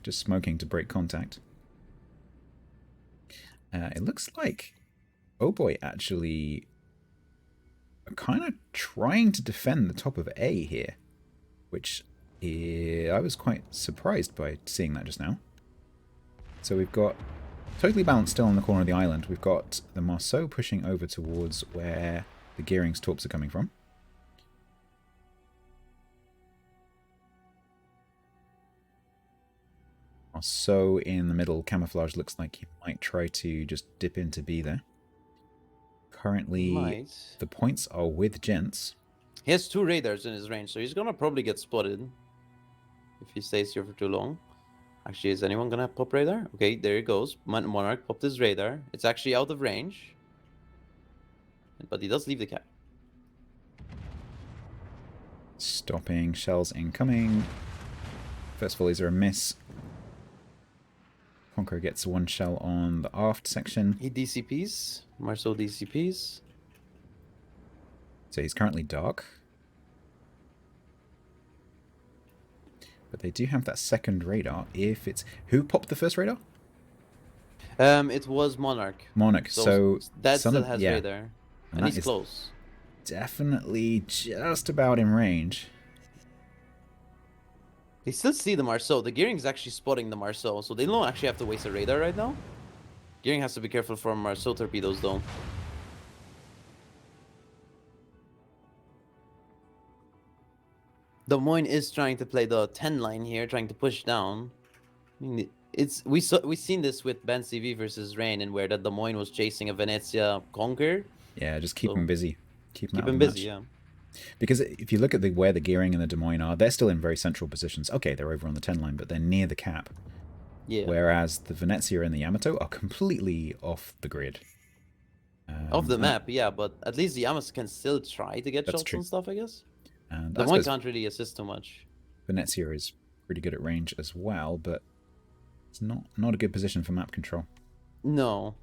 Just smoking to break contact. It looks like OHBOY actually are kind of trying to defend the top of A here, which I was quite surprised by seeing that just now. So we've got totally balanced still on the corner of the island. We've got the Marceau pushing over towards where the Gearing's torps are coming from. Marceau in the middle, camouflage, looks like he might try to just dip into B there. Currently, the points are with Gents. He has 2 radars in his range, so he's gonna probably get spotted if he stays here for too long. Actually, is anyone gonna pop radar? Okay, there he goes. Monarch popped his radar. It's actually out of range, but he does leave the cap. Stopping, shells incoming. First volleys are a miss. Conqueror gets 1 shell on the aft section. He DCPs. Marceau DCPs. So he's currently dark. But they do have that second radar. If it's... Who popped the first radar? It was Monarch. Monarch. So that Son still of- has yeah. radar. And that he's is close. definitely just about in range. They still see the Marceau. The Gearing is actually spotting the Marceau, so they don't actually have to waste a radar right now. Gearing has to be careful from Marceau torpedoes, though. Des Moines is trying to play the 10 line here, trying to push down. I mean, we've seen this with Ben CV versus Rain, and where that Des Moines was chasing a Venezia Conquer. Yeah, just keep So, him busy. Keep Keep him him busy, yeah. Because if you look at where the Gearing and the Des Moines are, they're still in very central positions. Okay, they're over on the 10 line, but they're near the cap. Yeah. Whereas the Venezia and the Yamato are completely off the grid. Off the map, yeah, but at least the Yamato can still try to get That's shots true. and stuff, I guess. And The I one suppose can't really assist too much. Venezia is pretty good at range as well, but it's not a good position for map control. No.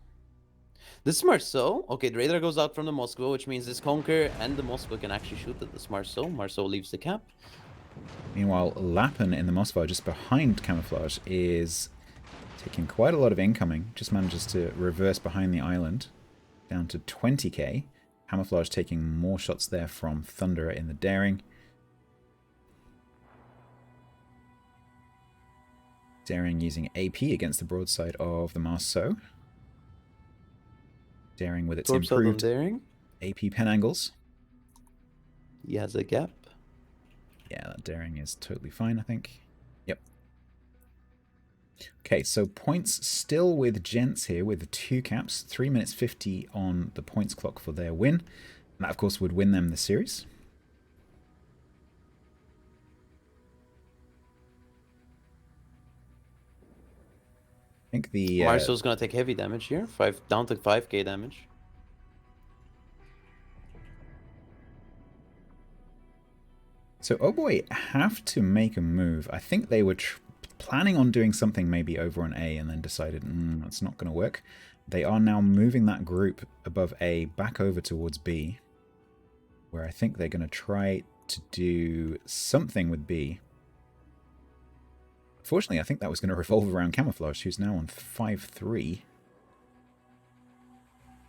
This Marceau, okay, the radar goes out from the Moskva, which means this Conquer and the Moskva can actually shoot at this Marceau. Marceau leaves the cap. Meanwhile, Lappen in the Moskva, just behind Camouflage, is taking quite a lot of incoming. Just manages to reverse behind the island, down to 20k. Camouflage taking more shots there from Thunderer in the Daring. Daring using AP against the broadside of the Marceau. Daring with its Torps out on improved Daring. AP pen angles. He has a gap. Yeah, that Daring is totally fine, I think. Yep. Okay, so points still with Gents here with the 2 caps. 3 minutes 50 on the points clock for their win. And that, of course, would win them the series. I think the... Marceau's gonna take heavy damage here. Down to 5k damage. So OHBOY have to make a move. I think they were planning on doing something maybe over on A and then decided, that's not going to work. They are now moving that group above A back over towards B, where I think they're going to try to do something with B. Fortunately, I think that was going to revolve around Camouflage, who's now on 5-3.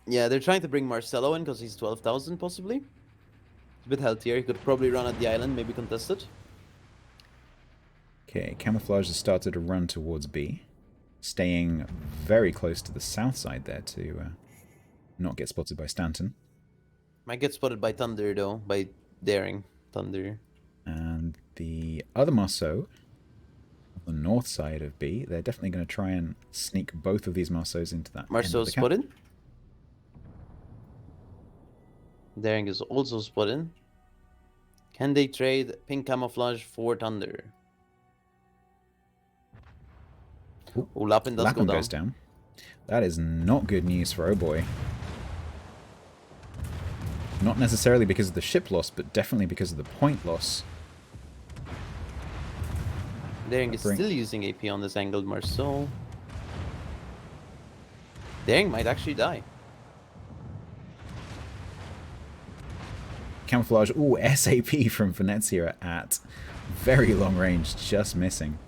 Yeah, they're trying to bring Marcelo in because he's 12,000 possibly. He's a bit healthier. He could probably run at the island, maybe contest it. Okay, Camouflage has started to run towards B, staying very close to the south side there to not get spotted by Stanton. Might get spotted by Thunder though, by Daring Thunder. And the other Marceau, on the north side of B, they're definitely going to try and sneak both of these Marceaus into that. Marceau end of the cap. spotted. Daring is also spotted. Can they trade pink camouflage for Thunder? Ooh, Oh, Lappen does Lappen go down. goes down. That is not good news for OHBOY. Not necessarily because of the ship loss, but definitely because of the point loss. Daring is still using AP on this angled Marceau. Daring might actually die. Camouflage. Ooh, SAP from Venezia at very long range, just missing.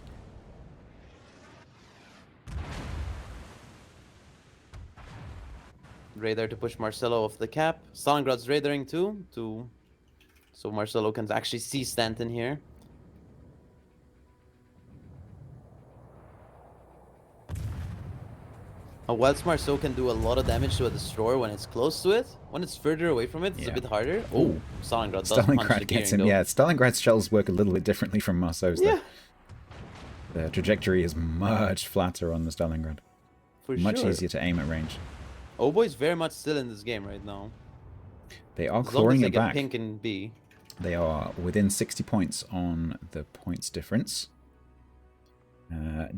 Radar to push Marcelo off the cap. Stalingrad's radaring too, so Marcelo can actually see Stanton here. Whilst Marceau can do a lot of damage to a destroyer when it's close to it, when it's further away from it, it's a bit harder. Oh, Stalingrad does punch the Stalingrad gets him. gearing, Yeah, Stalingrad's shells work a little bit differently from Marceau's. Yeah. The trajectory is much flatter on the Stalingrad. For much sure. easier to aim at range. OHBOY's very much still in this game right now. They are As long as clawing they it get back. pink and B. They are within 60 points on the points difference.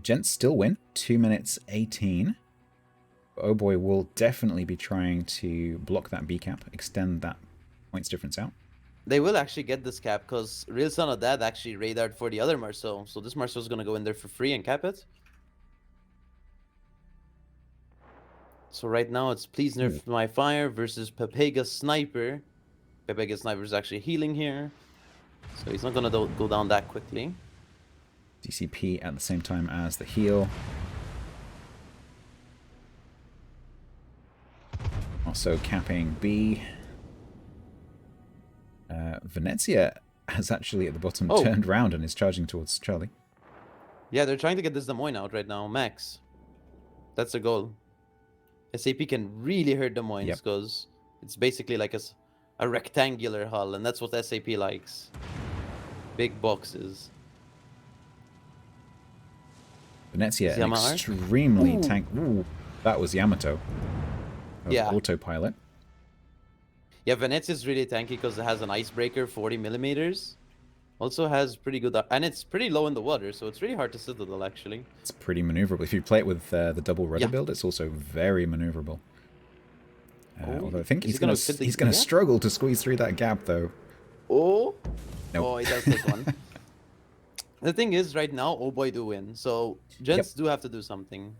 Gents still win, 2 minutes 18. OHBOY will definitely be trying to block that B cap, extend that points difference out. They will actually get this cap because Real Son of Dad actually radared for the other Marceau. So this Marceau is going to go in there for free and cap it. So right now it's Please Nerf My Fire versus Pepega Sniper. Pepega Sniper is actually healing here. So he's not going to go down that quickly. DCP at the same time as the heal. Also capping B. Venezia has actually at the bottom turned round and is charging towards Charlie. Yeah, they're trying to get this Des Moines out right now. Max. That's the goal. SAP can really hurt Des Moines because it's basically like a rectangular hull, and that's what SAP likes. Big boxes. Venezia, Is an Yamaha? extremely tank. Ooh, that was Yamato. Yeah. Autopilot. Yeah, Venezia's really tanky because it has an icebreaker, 40 millimeters. Also has pretty good, and it's pretty low in the water, so it's really hard to citadel actually. It's pretty maneuverable. If you play it with the double rudder Yeah. build, it's also very maneuverable. Although I think Is he's he gonna going fit the to gap? struggle to squeeze through that gap, though. Oh, Nope. oh, he does take one. The thing is, right now, OHBOY do win, so Gents do have to do something.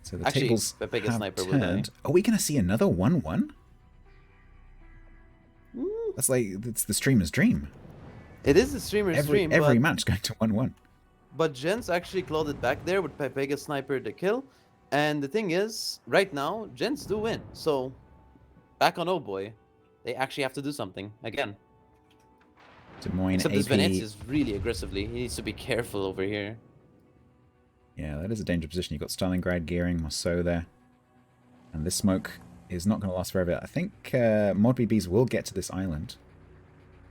So the Actually, tables Pepega have Sniper will die. turned. Are we going to see another 1-1? That's like, it's the streamer's dream. It is the streamer's dream, Every but, match going to 1-1. but Gents actually clawed it back there with Pepega Sniper the kill. And the thing is, right now, Gents do win. So, back on OHBOY, they actually have to do something again. Des Moines Except AP. this Venezia is really aggressively. He needs to be careful over here. Yeah, that is a dangerous position. You've got Stalingrad gearing, Marceau there. And this smoke is not going to last forever. I think Mod BBs will get to this island.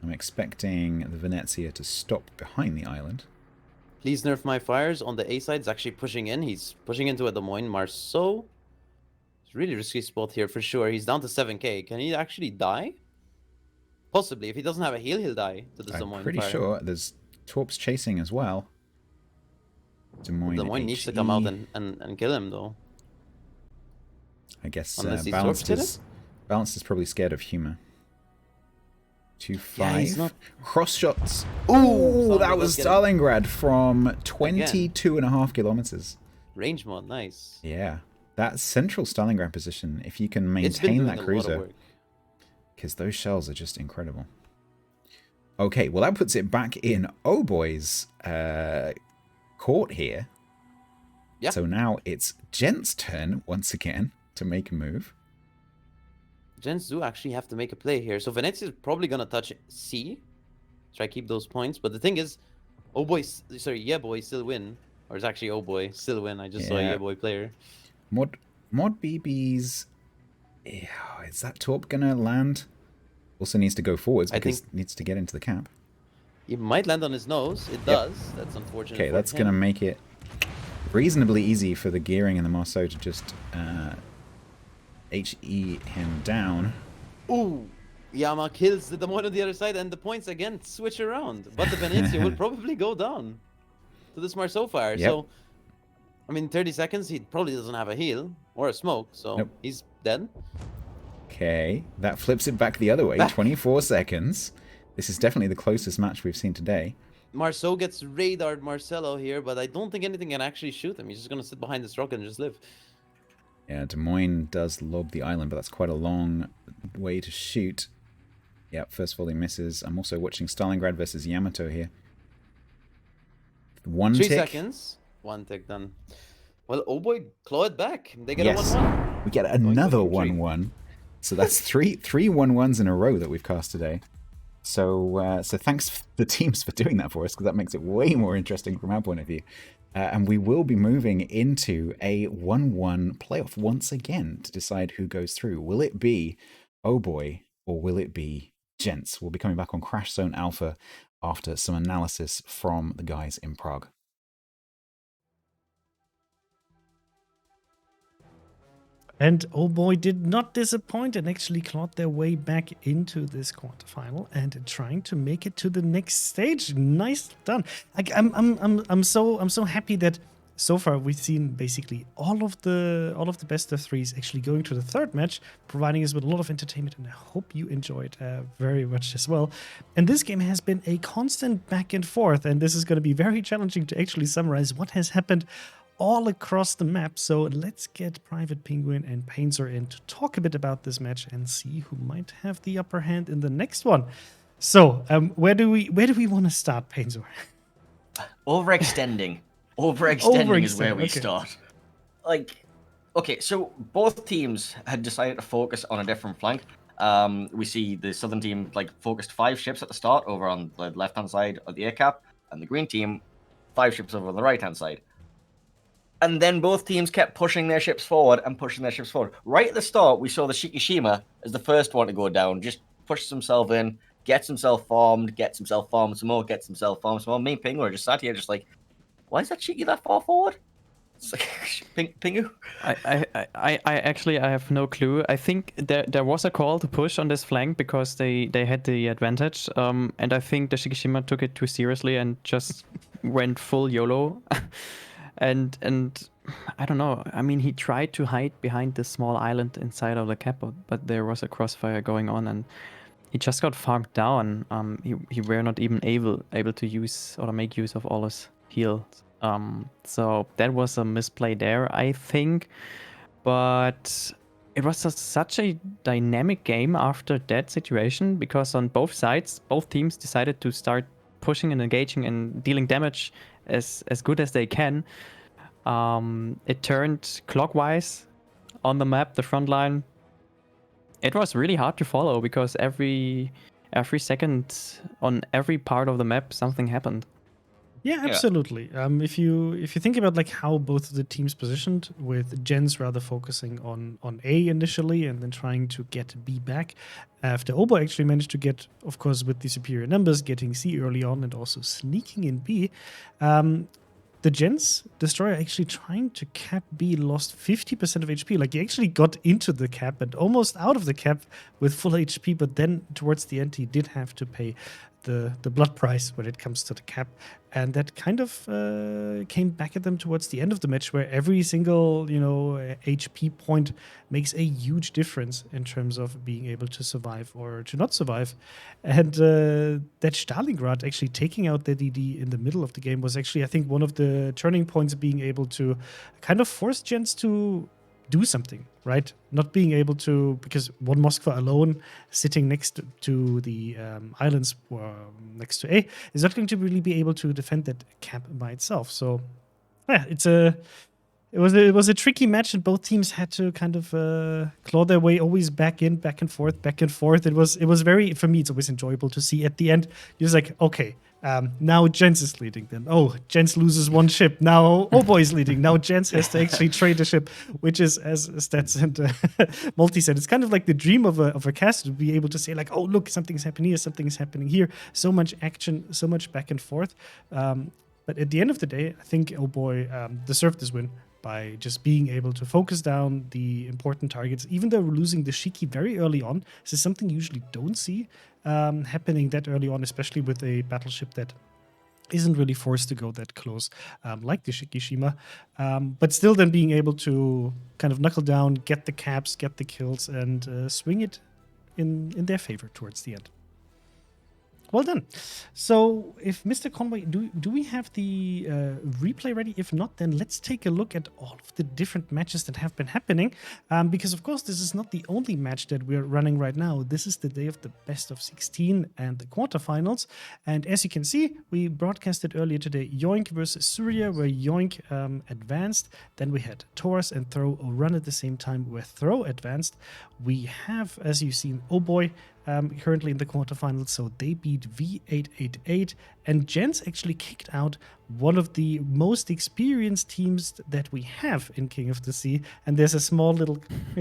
I'm expecting the Venezia to stop behind the island. Please nerf my fires. On the A side, is actually pushing in. He's pushing into a Des Moines Marceau. It's a really risky spot here for sure. He's down to 7k. Can he actually die? Possibly. If he doesn't have a heal, he'll die to the Des Moines I'm pretty fire. sure there's Torps chasing as well. Des Moines, Des Moines needs to come out and kill him though. I guess Unless he's Balanced Torps is probably scared of humor. 2-5. Yeah, he's not- Cross shots. Ooh, Ooh, that Stalingrad was getting- Stalingrad from 22.5 kilometers. Range mod, nice. Yeah. That central Stalingrad position, if you can It's been maintain doing that a lot of cruiser, work. because those shells are just incredible. Okay, well that puts it back in OHBOY's court here. Yeah. So now it's Gent's turn once again to make a move. Gents do actually have to make a play here. So Venezia is probably gonna touch C. Try keep those points. But the thing is, YEBOY still win. Or it's actually OHBOY still win. I just saw a Yeah. YEBOY player. Mod BB's... Yeah, is that Torp gonna land? Also needs to go forwards I because think- it needs to get into the cap. He might land on his nose. It does. That's unfortunate. Okay, for that's him. gonna make it reasonably easy for the gearing and the Marceau to just HE him down. Ooh! Yama kills the Des Moines on the other side, and the points again switch around. But the Venezia will probably go down to this Marceau fire. Yep. So I mean, 30 seconds, he probably doesn't have a heal or a smoke, so Nope. he's dead. Okay, that flips it back the other way. 24 seconds. This is definitely the closest match we've seen today. Marceau gets radared Marcelo here, but I don't think anything can actually shoot him. He's just going to sit behind this rock and just live. Yeah, Des Moines does lob the island, but that's quite a long way to shoot. Yep, first volley misses. I'm also watching Stalingrad versus Yamato here. 1 3 tick. seconds. 1 tick done. Well, oh boy, claw it back. They get Yes. a 1-1. We get another Going 1-1. So that's three 1-1s in a row that we've cast today. So thanks to the teams for doing that for us, because that makes it way more interesting from our point of view. And we will be moving into a 1-1 playoff once again to decide who goes through. Will it be Oh Boy or will it be Gents? We'll be coming back on Crash Zone Alpha after some analysis from the guys in Prague. And Oh Boy did not disappoint and actually clawed their way back into this quarterfinal and trying to make it to the next stage. Nice done. Like I'm so happy that so far we've seen basically all of the best of threes actually going to the third match, providing us with a lot of entertainment, and I hope you enjoyed very much as well. And this game has been a constant back and forth, and this is going to be very challenging to actually summarize what has happened all across the map. So let's get Private Penguin and Painter in to talk a bit about this match and see who might have the upper hand in the next one. So where do we want to start, Painter? Overextending. Overextending is where we start. Like, okay, so both teams had decided to focus on a different flank. We see the southern team like focused 5 ships at the start over on the left-hand side of the air cap, and the green team 5 ships over on the right-hand side. And then both teams kept pushing their ships forward and pushing their ships forward. Right at the start, we saw the Shikishima as the first one to go down, just pushes himself in, gets himself farmed some more, gets himself farmed some more. Me and Pingu are just sat here just like, why is that Shiki that far forward? It's like, Pingu? I actually have no clue. I think there was a call to push on this flank because they had the advantage. And I think the Shikishima took it too seriously and just went full YOLO. And I don't know. I mean, he tried to hide behind this small island inside of the cap, but there was a crossfire going on, and he just got farmed down. He were not even able to use or make use of all his heals. So that was a misplay there, I think. But it was such a dynamic game after that situation, because on both sides, both teams decided to start pushing and engaging and dealing damage as good as they can. It turned clockwise on the map, the front line. It was really hard to follow because every second on every part of the map something happened. Yeah, absolutely. If you think about like how both of the teams positioned, with Jens rather focusing on A initially and then trying to get B back, after Oh Boy actually managed to get, of course, with the superior numbers, getting C early on and also sneaking in B. The Jens Destroyer actually trying to cap B lost 50% of HP. Like, he actually got into the cap and almost out of the cap with full HP, but then towards the end he did have to pay the blood price when it comes to the cap. And that kind of came back at them towards the end of the match, where every single, HP point makes a huge difference in terms of being able to survive or to not survive. And that Stalingrad actually taking out the DD in the middle of the game was actually, I think, one of the turning points, being able to kind of force Jens to do something, right? Not being able to, because one Moskva alone sitting next to the islands next to A is not going to really be able to defend that cap by itself. So yeah, it was a tricky match, and both teams had to kind of claw their way always back and forth. It was very, for me, it's always enjoyable to see at the end. You're just like, okay, now Jens is leading. Then Jens loses one ship. Now Oh Boy is leading. Now Jens has to actually trade a ship, which is, as Stats and Multi said, it's kind of like the dream of a caster to be able to say like, oh look, something's happening here, something's happening here. So much action, so much back and forth. But at the end of the day, I think Oh Boy deserved this win by just being able to focus down the important targets, even though we're losing the Shiki very early on. This is something you usually don't see happening that early on, especially with a battleship that isn't really forced to go that close like the Shikishima, but still then being able to kind of knuckle down, get the caps, get the kills, and swing it in their favor towards the end. Well done. So, if Mr. Conway, do we have the replay ready? If not, then let's take a look at all of the different matches that have been happening. Because, of course, this is not the only match that we're running right now. This is the day of the best of 16 and the quarterfinals. And as you can see, we broadcasted earlier today Yoink versus Surya, where Yoink advanced. Then we had Taurus and Throw run at the same time, where Throw advanced. We have, as you've seen, OHBOY currently in the quarterfinals, so they beat V888, and Jens actually kicked out one of the most experienced teams that we have in King of the Sea, and there's a small little,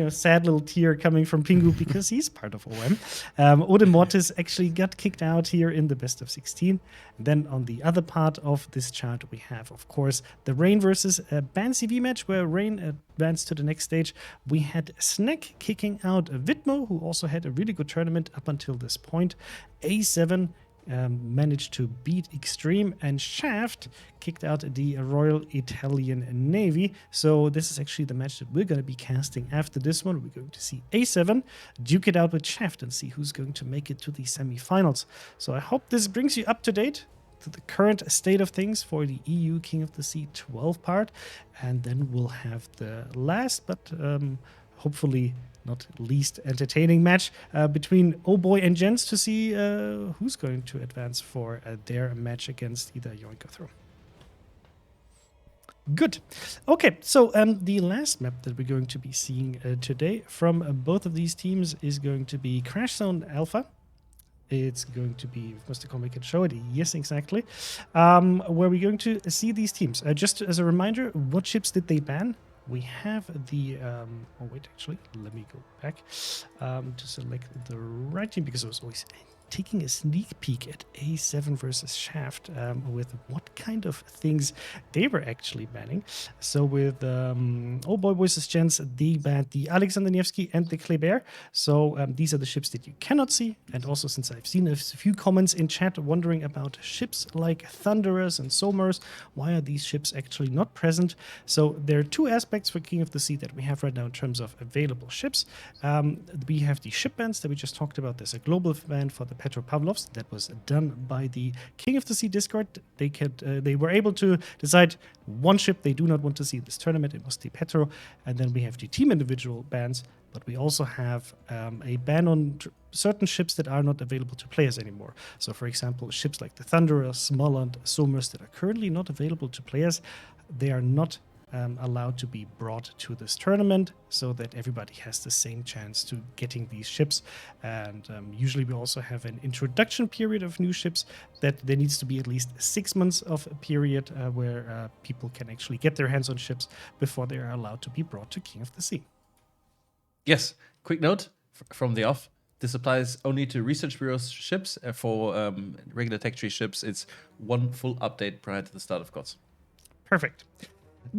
sad little tear coming from Pingu because he's part of OM. Odin Mortis actually got kicked out here in the best of 16. And then on the other part of this chart, we have, of course, the Rain versus Ban CV match, where Rain advanced to the next stage. We had Snack kicking out Vitmo, who also had a really good tournament up until this point. A7 managed to beat Extreme, and Shaft kicked out the Royal Italian Navy. So this is actually the match that we're going to be casting after this one. We're going to see A7 duke it out with Shaft and see who's going to make it to the semifinals. So I hope this brings you up to date to the current state of things for the EU King of the Sea 12 part, and then we'll have the last but hopefully not least entertaining match between OHBOY and Jens to see who's going to advance for their match against either Yoink or Throw. Good. Okay, so the last map that we're going to be seeing today from both of these teams is going to be Crash Zone Alpha. It's going to be, if Mr. Conway can show it, yes, exactly, where we're going to see these teams. Just as a reminder, what ships did they ban? We have the, oh wait, actually, let me go back to select the right team, because I was always taking a sneak peek at A7 versus Shaft with what kind of things they were actually banning. So with OHBOY versus Jens, they banned the Alexander Nevsky and the Kleber. So these are the ships that you cannot see. And also, since I've seen a few comments in chat wondering about ships like Thunderers and Somers, why are these ships actually not present? So there are two aspects for King of the Sea that we have right now in terms of available ships. We have the ship bans that we just talked about. There's a global ban for the Petropavlovs that was done by the King of the Sea Discord. They were able to decide one ship they do not want to see in this tournament. It was the Petro. And then we have the team individual bans, but we also have a ban on certain ships that are not available to players anymore. So, for example, ships like the Thunderer, Smollett, Somers that are currently not available to players, they are not allowed to be brought to this tournament, so that everybody has the same chance to getting these ships. And usually we also have an introduction period of new ships that there needs to be at least 6 months of a period where people can actually get their hands on ships before they are allowed to be brought to King of the Sea. Yes, quick note from the off. This applies only to Research Bureau's ships. For regular Tech Tree ships, it's one full update prior to the start of COTS. Perfect.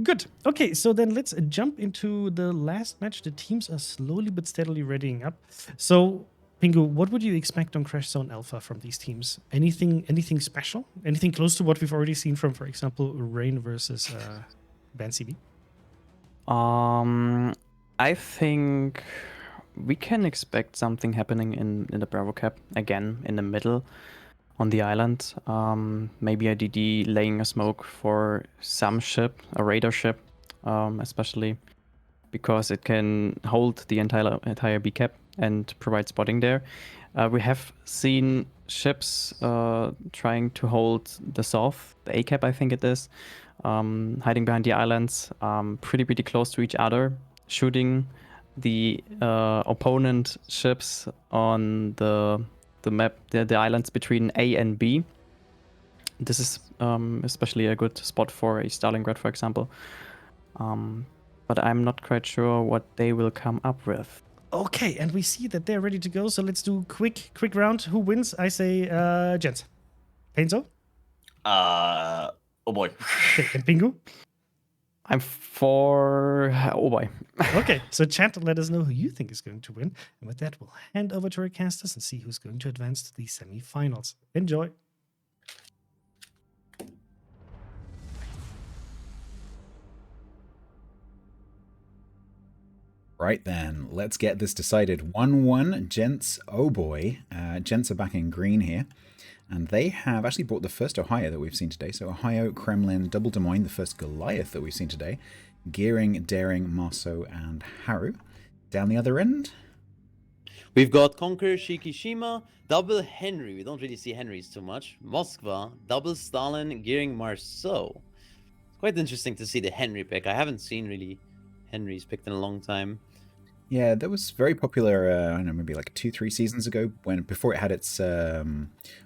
Good. Okay, so then let's jump into the last match. The teams are slowly but steadily readying up. So, Pingu, what would you expect on Crash Zone Alpha from these teams? Anything special? Anything close to what we've already seen from, for example, Rain versus Ban CB? I think we can expect something happening in the Bravo Cap again in the middle on the island. Maybe a DD laying a smoke for some ship, a radar ship, especially because it can hold the entire B cap and provide spotting there. We have seen ships trying to hold the south, the A cap I think it is, hiding behind the islands, pretty close to each other, shooting the opponent ships on the map, the islands between A and B. This is especially a good spot for a Stalingrad, for example. But I'm not quite sure what they will come up with. Okay, and we see that they're ready to go. So let's do quick round. Who wins? I say Jens. Painzo? OHBOY. Okay, and Pingu? I'm for OHBOY. Okay, so chat, let us know who you think is going to win. And with that, we'll hand over to our casters and see who's going to advance to the semi-finals. Enjoy. Right then, let's get this decided. 1-1, Gents, oh boy. Gents are back in green here. And they have actually brought the first Ohio that we've seen today. So Ohio, Kremlin, Double Des Moines, the first Goliath that we've seen today. Gearing, Daring, Marceau, and Haru. Down the other end, We've got Conquer, Shikishima, Double Henry. We don't really see Henrys too much. Moskva, Double Stalin, Gearing, Marceau. It's quite interesting to see the Henry pick. I haven't seen really Henrys picked in a long time. yeah, that was very popular, I don't know, maybe like 2-3 seasons ago, before it had its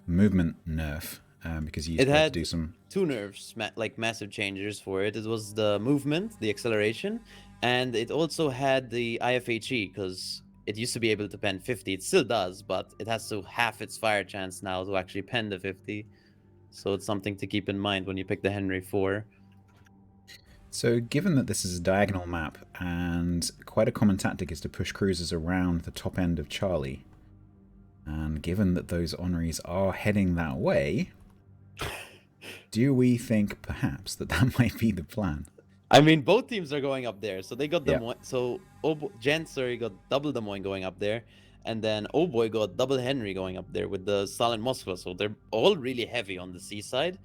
movement nerf, because you It had had to do some... two nerfs, like massive changes for it. It was the movement, the acceleration, and it also had the IFHE, because it used to be able to pen 50. It still does, but it has to half its fire chance now to actually pen the 50. So it's something to keep in mind when you pick the Henry 4. So given that this is a diagonal map, and quite a common tactic is to push cruisers around the top end of Charlie, and given that those Honorees are heading that way, do we think perhaps that might be the plan? I mean, both teams are going up there. So they got Yeah. Gents, sorry, got Double Des Moines going up there. And then Oh Boy got Double Henry going up there with the Stalin Moskva. So they're all really heavy on the seaside.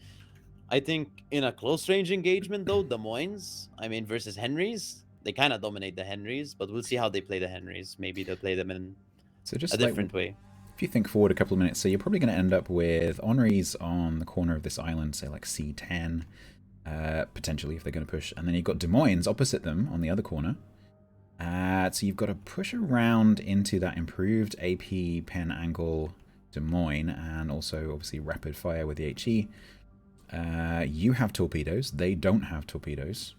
I think in a close range engagement, though, Des Moines, I mean, versus Henrys, they kind of dominate the Henrys, but we'll see how they play the Henrys. Maybe they'll play them in So just a different way. If you think forward a couple of minutes, so you're probably going to end up with Honorees on the corner of this island, say like C10, potentially if they're going to push, and then you've got Des Moines opposite them on the other corner. So you've got to push around into that improved AP pen angle Des Moines, and also obviously rapid fire with the HE. You have torpedoes. They don't have torpedoes.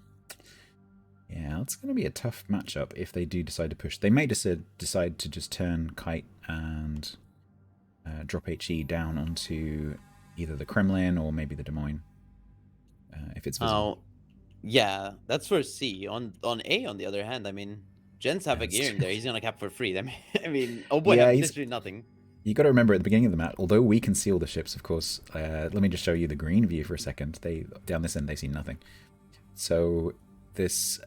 Yeah, it's going to be a tough matchup if they do decide to push. They may decide to just turn Kite and drop HE down onto either the Kremlin or maybe the Des Moines, if it's visible. Oh, yeah, that's for C. On A, on the other hand, I mean, Gents have a That's gearing true. there. He's gonna cap for free. I mean, Oh Boy, Yeah, have he's- literally nothing. You got to remember at the beginning of the map, although we can see all the ships, of course, let me just show you the green view for a second. Down this end, they see nothing. So this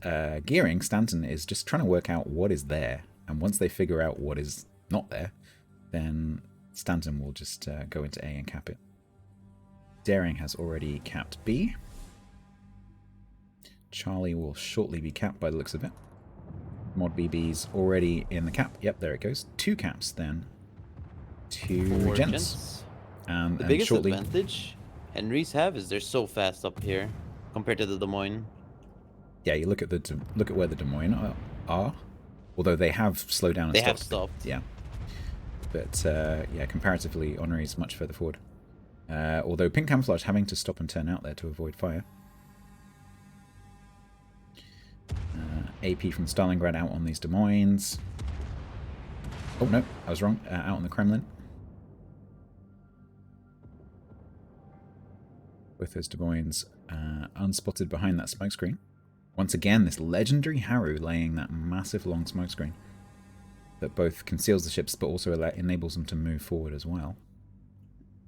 gearing, Stanton, is just trying to work out what is there. And once they figure out what is not there, then Stanton will just go into A and cap it. Daring has already capped B. Charlie will shortly be capped by the looks of it. Mod BB's already in the cap. Yep, there it goes. 2 caps then. To For Gents. And The biggest shortly, advantage Henrys have is they're so fast up here compared to the Des Moines. yeah, you look at where the Des Moines are. Although they have slowed down and They stopped. have stopped. Yeah. But yeah, comparatively, Honore is much further forward. Although Pink Camouflage having to stop and turn out there to avoid fire. AP from Stalingrad out on these Des Moines. Oh no, I was wrong. Out on the Kremlin. Both those Des Moines unspotted behind that smokescreen. Once again, this legendary Haru laying that massive long smokescreen that both conceals the ships but also enables them to move forward as well.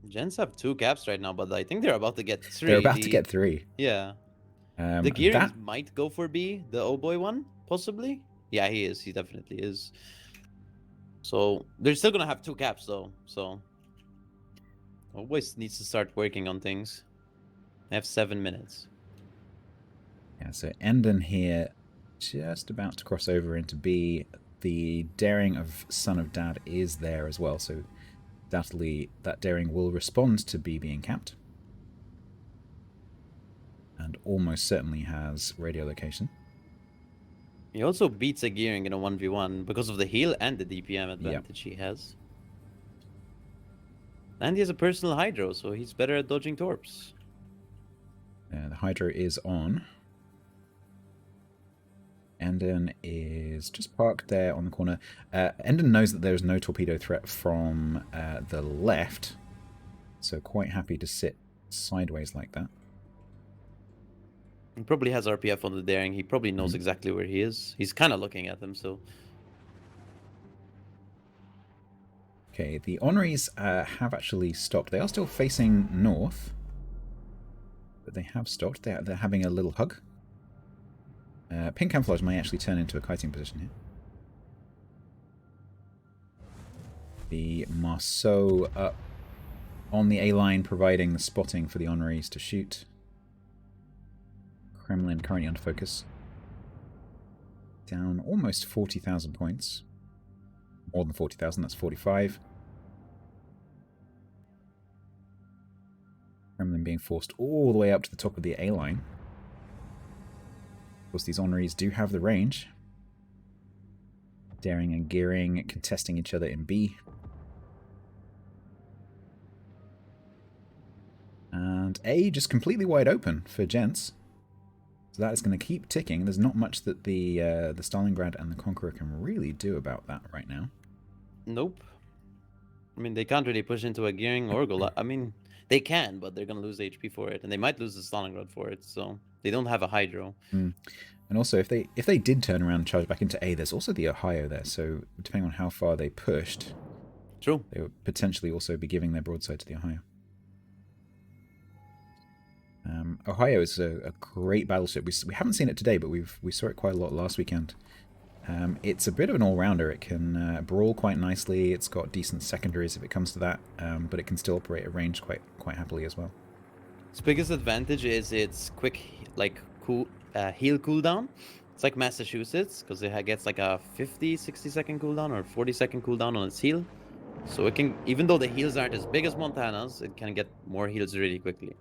Gents have 2 caps right now, but I think they're about to get 3. They're about to get 3. Yeah. The gearings that might go for B, the Oh Boy one, possibly. Yeah, he is. He definitely is. So they're still gonna have 2 caps though. So Oh Boy needs to start working on things. They have 7 minutes. Yeah, so Endon here just about to cross over into B. The daring of Son of Dad is there as well, so undoubtedly that daring will respond to B being capped. And almost certainly has radio location. He also beats a gearing in a 1v1 because of the heal and the DPM advantage he has. And he has a personal Hydro, so he's better at dodging torps. The Hydro is on. Endon is just parked there on the corner. Endon knows that there's no torpedo threat from the left, so quite happy to sit sideways like that. He probably has RPF on the daring. He probably knows exactly where he is. He's kind of looking at them, so... Okay, the Honorees have actually stopped. They are still facing north, but they have stopped. They're having a little hug. Pink Camouflage may actually turn into a kiting position here. The Marceau up on the A line, providing the spotting for the honorees to shoot. Kremlin currently under focus. Down almost 40,000 points. More than 40,000, that's 45. Kremlin being forced all the way up to the top of the A line. Of course, these honorees do have the range. Daring and Gearing contesting each other in B. And A just completely wide open for Gents. So that is going to keep ticking. There's not much that the Stalingrad and the Conqueror can really do about that right now. Nope. I mean, they can't really push into a Gearing or Gola. I mean, they can, but they're going to lose HP for it. And they might lose the Stalingrad for it. So they don't have a Hydro. Mm. And also, if they did turn around and charge back into A, there's also the Ohio there. So depending on how far they pushed, True. they would potentially also be giving their broadside to the Ohio. Ohio is a great battleship. We haven't seen it today, but we saw it quite a lot last weekend. It's a bit of an all-rounder. It can brawl quite nicely. It's got decent secondaries if it comes to that, but it can still operate at range quite happily as well. Its biggest advantage is its quick, like, heal cooldown. It's like Massachusetts, because it gets like a 50, 60-second cooldown or 40-second cooldown on its heal. So it can, even though the heals aren't as big as Montana's, it can get more heals really quickly.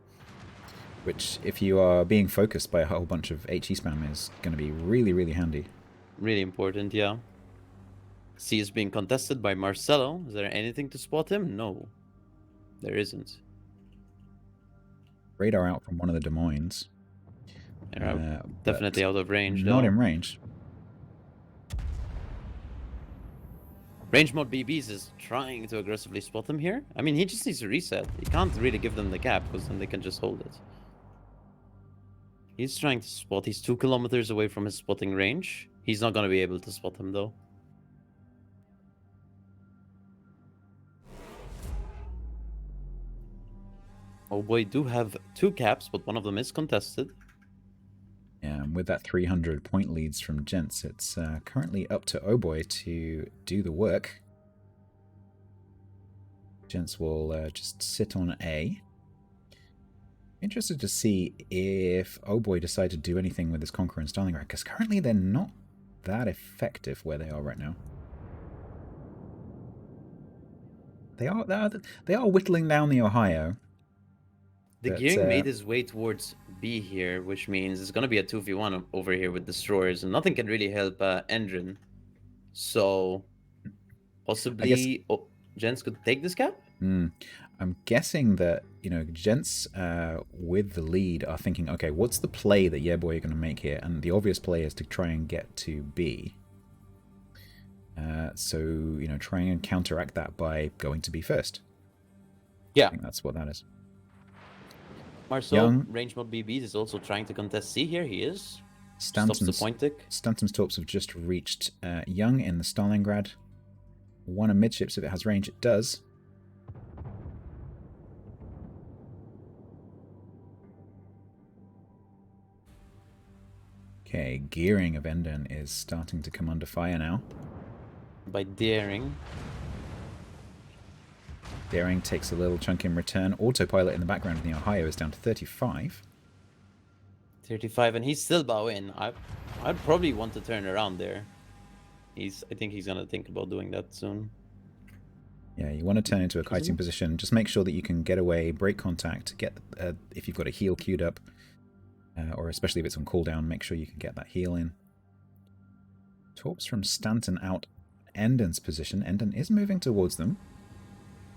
Which, if you are being focused by a whole bunch of HE spam, is going to be really, really handy. Really important, yeah. C is being contested by Marcelo. Is there anything to spot him? No. There isn't. Radar out from one of the Des Moines. Definitely out of range, though. Not in range. Range mod BBs is trying to aggressively spot him here. I mean, he just needs to reset. He can't really give them the gap, because then they can just hold it. He's trying to spot. He's 2 kilometers away from his spotting range. He's not going to be able to spot him, though. Oh boy, do have 2 caps, but one of them is contested. Yeah, and with that 300 point leads from Gents, it's currently up to Oh Boy to do the work. Gents will just sit on A. Interested to see if Oh Boy decide to do anything with this Conqueror and Stalingrad, because currently they're not that effective where they are right now. They are whittling down the Ohio. The Gearing made his way towards B here, which means it's going to be a 2v1 over here with destroyers, and nothing can really help Endrin. So, possibly Gents could take this cap? I'm guessing that, Gents with the lead are thinking, okay, what's the play that Yeah Boy are going to make here? And the obvious play is to try and get to B. So, trying and counteract that by going to B first. Yeah. I think that's what that is. Marceau, range mod BBs, is also trying to contest C here. He is. Stops the point tick. Stanton's torps have just reached Young in the Stalingrad. One amidships if it has range. It does. Okay, Gearing of Enden is starting to come under fire now. By Daring. Daring takes a little chunk in return. Autopilot in the background of the Ohio is down to 35. 35, and he's still bow in. I'd probably want to turn around there. I think he's gonna think about doing that soon. Yeah, you want to turn into a kiting position. Just make sure that you can get away, break contact, get if you've got a heal queued up, or especially if it's on cooldown, make sure you can get that heal in. Torps from Stanton out Enden's position. Enden is moving towards them.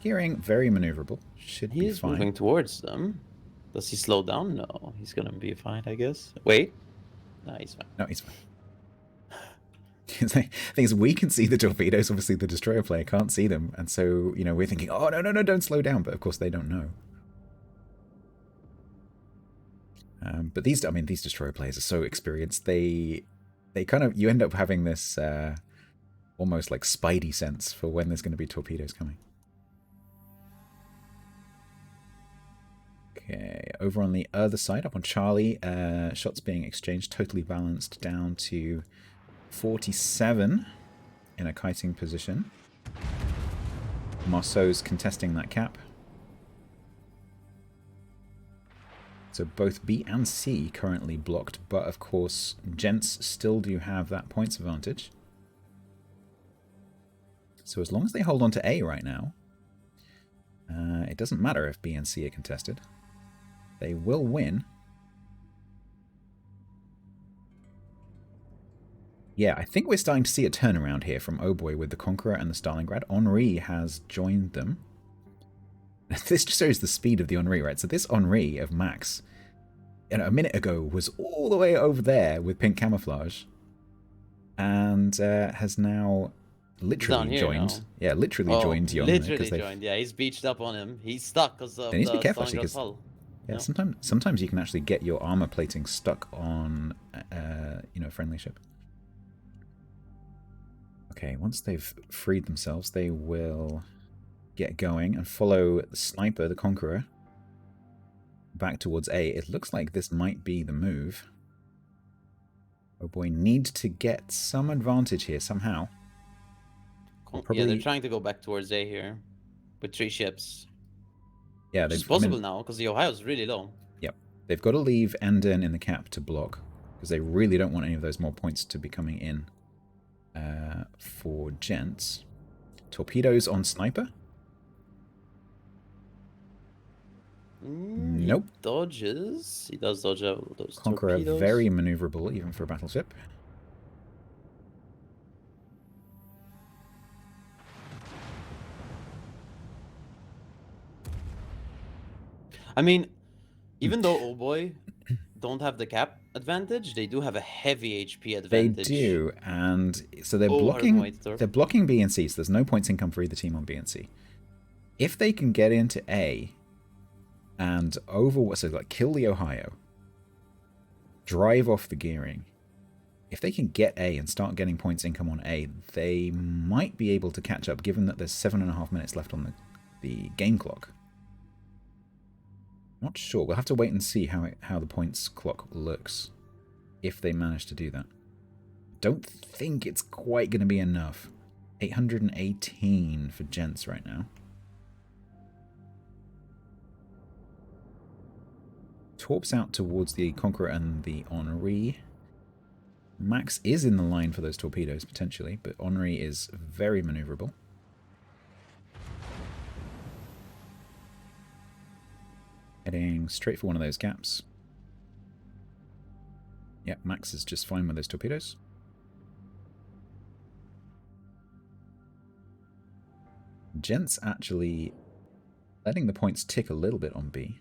Gearing, very maneuverable. Should be fine. He's moving towards them. Does he slow down? No, he's gonna be fine, I guess. Wait. No, he's fine. No, he's fine. The thing is, we can see the torpedoes. Obviously, the destroyer player can't see them, and so we're thinking, "Oh no, don't slow down." But of course, they don't know. But these destroyer players are so experienced. They kind of you end up having this almost like spidey sense for when there's going to be torpedoes coming. Okay, over on the other side, up on Charlie, shots being exchanged, totally balanced down to 47 in a kiting position. Marceau's contesting that cap. So both B and C currently blocked, but of course, Gents still do have that points advantage. So as long as they hold on to A right now, it doesn't matter if B and C are contested. They will win. Yeah, I think we're starting to see a turnaround here from OHBOY with the Conqueror and the Stalingrad. Henri has joined them. This just shows the speed of the Henri, right? So this Henri of Max, a minute ago, was all the way over there with pink camouflage. And has now literally joined. Now. Yeah, literally joined Jon. Literally joined, yeah. He's beached up on him. He's stuck because of the Stalingrad hull. Yeah, sometimes you can actually get your armor plating stuck on, a friendly ship. Okay, once they've freed themselves, they will get going and follow the sniper, the Conqueror, back towards A. It looks like this might be the move. OHBOY need to get some advantage here somehow. Yeah, they're trying to go back towards A here with 3 ships. Yeah, it's possible now because the Ohio's really low. Yep, they've got to leave Enden in the cap to block because they really don't want any of those more points to be coming in. For Gents. Torpedoes on Sniper? Nope. He dodges. He does dodge out those Conqueror torpedoes. Very maneuverable, even for a battleship. I mean, even though OHBOY don't have the cap advantage, they do have a heavy HP advantage. They do, and so they're blocking B and C, so there's no points income for either team on B and C. If they can get into A and kill the Ohio, drive off the gearing, if they can get A and start getting points income on A, they might be able to catch up, given that there's 7.5 minutes left on the game clock. Not sure. We'll have to wait and see how the points clock looks if they manage to do that. Don't think it's quite going to be enough. 818 for Gents right now. Torps out towards the Conqueror and the Henri. Max is in the line for those torpedoes, potentially, but Henri is very maneuverable. Heading straight for one of those gaps. Yep, Max is just fine with those torpedoes. Gents actually letting the points tick a little bit on B.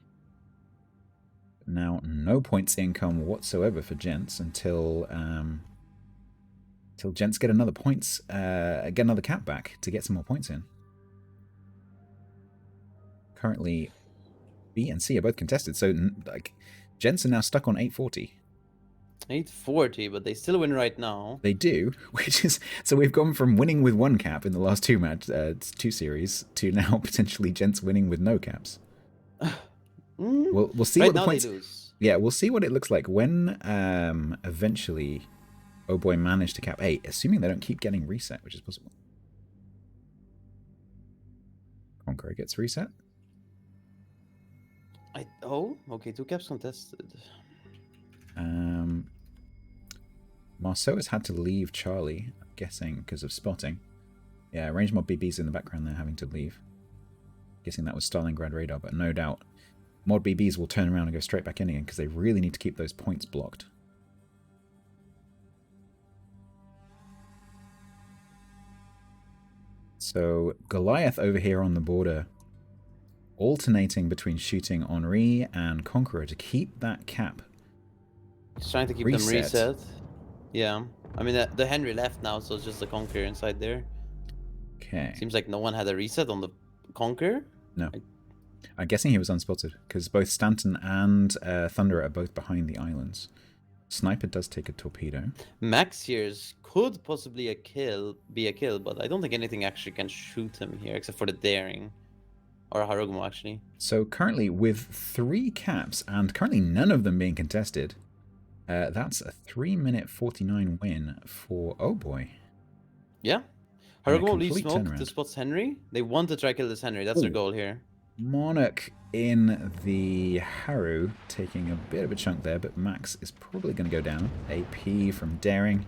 Now, no points income whatsoever for Gents until Gents get another get another cap back to get some more points in. Currently, B and C are both contested, so Gents are now stuck on 840. 840, but they still win right now. They do, which is so we've gone from winning with 1 cap in the last 2 series to now potentially Gents winning with no caps. We'll see what the points. Yeah, we'll see what it looks like when eventually OHBOY manage to cap 8, assuming they don't keep getting reset, which is possible. Conqueror gets reset. Okay, 2 caps contested. Marceau has had to leave Charlie, I'm guessing, because of spotting. Yeah, range mod BB's in the background there having to leave. Guessing that was Stalingrad radar, but no doubt mod BBs will turn around and go straight back in again because they really need to keep those points blocked. So Goliath over here on the border, alternating between shooting Henri and Conqueror to keep that cap. He's trying to keep them reset. Yeah. I mean, the Henry left now, so it's just the Conqueror inside there. Okay. Seems like no one had a reset on the Conqueror. No. I'm guessing he was unspotted, because both Stanton and Thunder are both behind the islands. Sniper does take a torpedo. Max here could possibly be a kill, but I don't think anything actually can shoot him here, except for the daring. Or a Harugmo, actually. So currently, with 3 caps, and currently none of them being contested, that's a 3-minute 49 win for OHBOY. Yeah. Harugumo leaves complete smoke turnaround. to spots Henry. They want to try kill this Henry. That's their Ooh. goal here. Monarch in the Haru, taking a bit of a chunk there, but Max is probably going to go down. AP from Daring.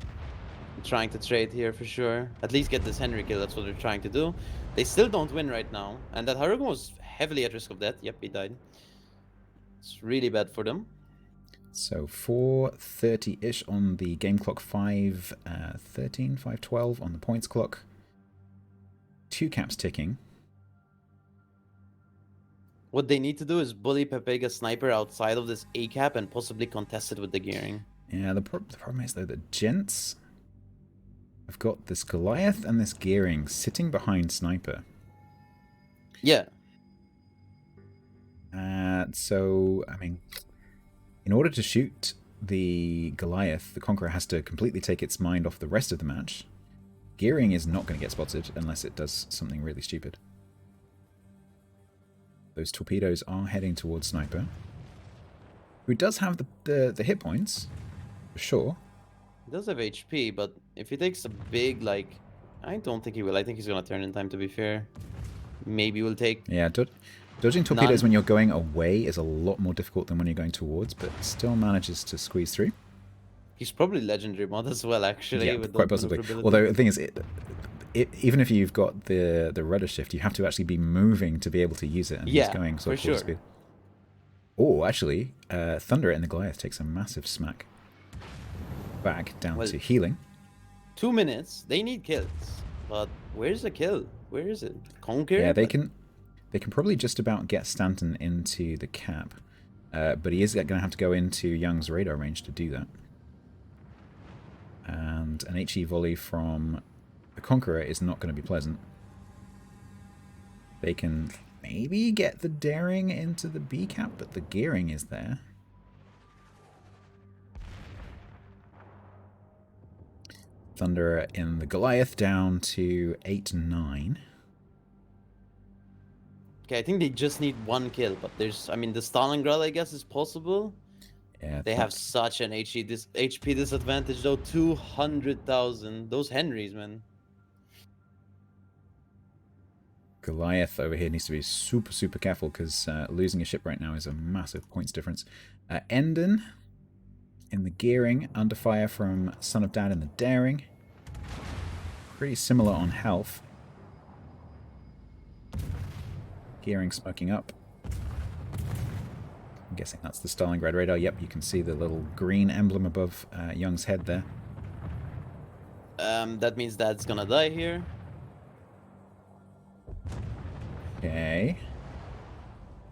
Trying to trade here for sure. At least get this Henry kill. That's what they're trying to do. They still don't win right now. And that Harugumo was heavily at risk of death. Yep, he died. It's really bad for them. So 4:30-ish on the game clock, 5:13, 5:12 on the points clock. 2 caps ticking. What they need to do is bully Pepega Sniper outside of this A cap and possibly contest it with the gearing. Yeah, the problem is, though, that Gents have got this Goliath and this gearing sitting behind Sniper. Yeah. So, I mean, in order to shoot the Goliath, the Conqueror has to completely take its mind off the rest of the match. Gearing is not going to get spotted unless it does something really stupid. Those torpedoes are heading towards Sniper, who does have the hit points, for sure. He does have HP, but if he takes a big, like... I don't think he will. I think he's going to turn in time, to be fair. Maybe we'll take... Yeah, dodging torpedoes None. when you're going away is a lot more difficult than when you're going towards, but still manages to squeeze through. He's probably legendary mod as well, actually. Yeah, with quite the possibly. maneuverability. Although the thing is, even if you've got the rudder shift, you have to actually be moving to be able to use it, and Yeah, he's going for so full sure. speed. Oh, actually, Thunder in the Goliath takes a massive smack back down Well, to healing. 2 minutes. They need kills. But where's the kill? Where is it? Conquer? Yeah, they can probably just about get Stanton into the cap, but he is going to have to go into Young's radar range to do that. And an HE volley from the Conqueror is not going to be pleasant. They can maybe get the Daring into the B cap, but the gearing is there. Thunder in the Goliath down to 8-9. Okay, I think they just need 1 kill, but there's... I mean, the Stalingrad, I guess, is possible. Yeah, They have such an HP disadvantage, though. 200,000. Those Henrys, man. Goliath over here needs to be super, super careful because losing a ship right now is a massive points difference. Endon in the gearing, under fire from Son of Dad in the daring. Pretty similar on health. Gearing smoking up. I'm guessing that's the Stalingrad radar. Yep, you can see the little green emblem above Young's head there. That means Dad's gonna die here. Okay.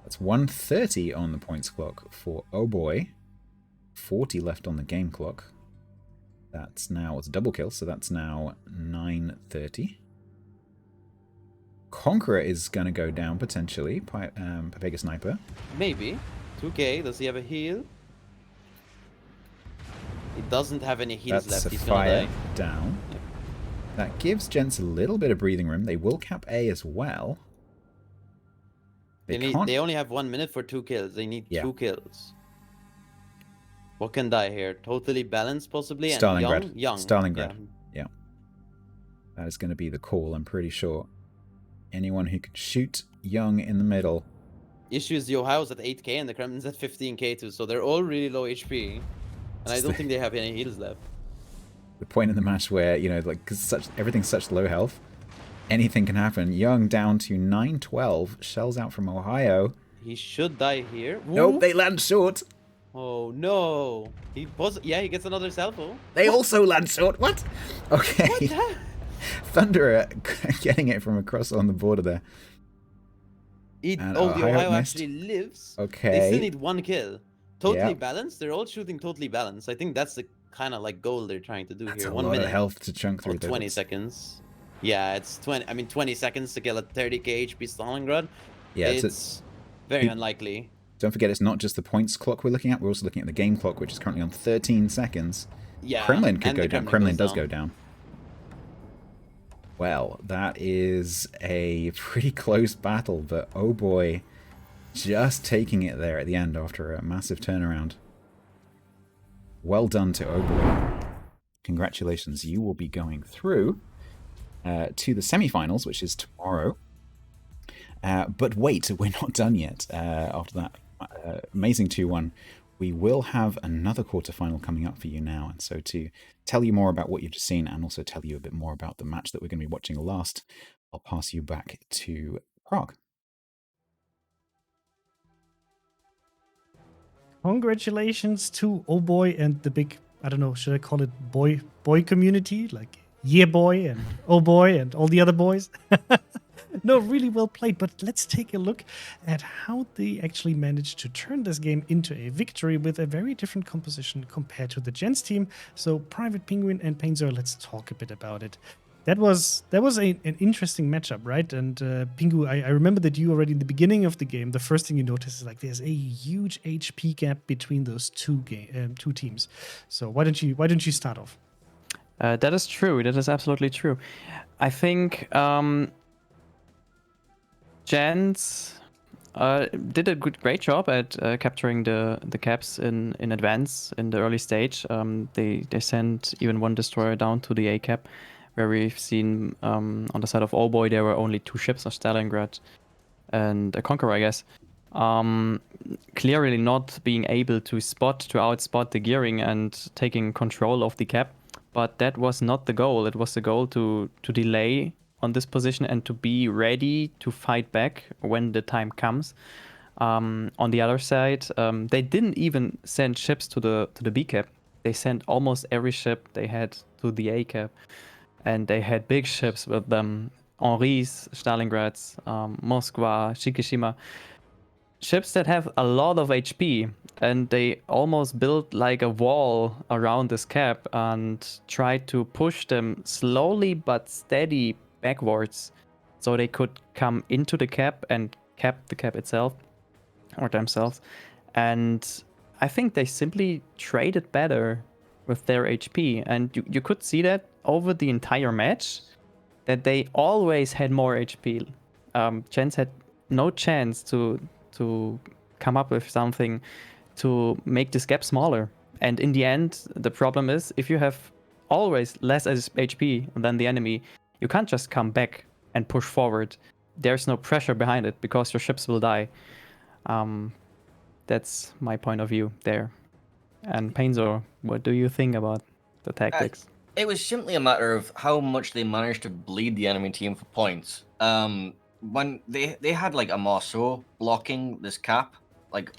That's 1:30 on the points clock for OHBOY. 40 left on the game clock. That's now, it's a double kill, so that's now 9:30. Conqueror is going to go down potentially. Pepega Sniper. Maybe. 2k. Does he have a heal? He doesn't have any heals That's left. a He's gonna fire die. down. Yep. That gives Gents a little bit of breathing room. They will cap A as well. They only have 1 minute for 2 kills. They need 2 kills. What can die here? Totally balanced, possibly? And Stalingrad. Young. Stalingrad. Yeah. That is going to be the call, I'm pretty sure. Anyone who could shoot Young in the middle. Issue is the Ohio's at 8k and the Kremlin's at 15k too, so they're all really low HP. And I don't think they have any heals left. The point in the match where, you know, like, because everything's such low health, anything can happen. Young down to 912, shells out from Ohio. He should die here. Nope, Woo! they land short. Oh no. He gets another salvo. They also land short. What? Okay. What the? Thunder getting it from across on the border there. The And Ohio missed. actually lives. Okay. They still need 1 kill. Totally Yeah. balanced. They're all shooting totally balanced. I think that's the kind of like goal they're trying to do That's here. a 1 lot minute of health to chunk through or there. 20 seconds. Yeah, it's 20. I mean, 20 seconds to kill a 30k HP Stalingrad. Yeah, It's very unlikely. Don't forget, it's not just the points clock we're looking at. We're also looking at the game clock, which is currently on 13 seconds. Yeah. Kremlin could and go the down. Kremlin Kremlin goes does go down. Well, that is a pretty close battle, but oh boy, just taking it there at the end after a massive turnaround. Well done to oh boy. Congratulations, you will be going through. to the semi-finals, which is tomorrow. But wait, we're not done yet. After that amazing 2-1, we will have another quarterfinal coming up for you now. And so to tell you more about what you've just seen and also tell you a bit more about the match that we're going to be watching last, I'll pass you back to Prague. Congratulations to OHBOY and the big, I don't know, should I call it boy community? Like boy and OHBOY and all the other boys. No, really well played, but let's take a look at how they actually managed to turn this game into a victory with a very different composition compared to the Gens team. So Private Penguin and Painzer, let's talk a bit about it. That was an interesting matchup, right? And Pingu, I remember that you already in the beginning of the game, the first thing you notice is like there's a huge HP gap between those two teams. So why don't you start off? That is true. That is absolutely true. I think Gens did a great job at capturing the caps in advance in the early stage. They sent even one destroyer down to the A cap, where we've seen on the side of OHBOY there were only 2 ships of Stalingrad and a Conqueror, I guess. Clearly not being able to outspot the gearing and taking control of the cap. But that was not the goal. It was the goal to delay on this position and to be ready to fight back when the time comes. On the other side, they didn't even send ships to the B cap. They sent almost every ship they had to the A cap. And they had big ships with them. Henri's, Stalingrads, Moskva, Shikishima. Ships that have a lot of HP, and they almost built like a wall around this cap and tried to push them slowly but steady backwards so they could come into the cap and cap the cap itself or themselves. And I think they simply traded better with their HP, and you could see that over the entire match that they always had more HP. Gens had no chance to come up with something to make this gap smaller. And in the end, the problem is if you have always less HP than the enemy, you can't just come back and push forward. There's no pressure behind it because your ships will die. That's my point of view there. And Painzer, what do you think about the tactics? It was simply a matter of how much they managed to bleed the enemy team for points. When they had like a Marceau blocking this cap, like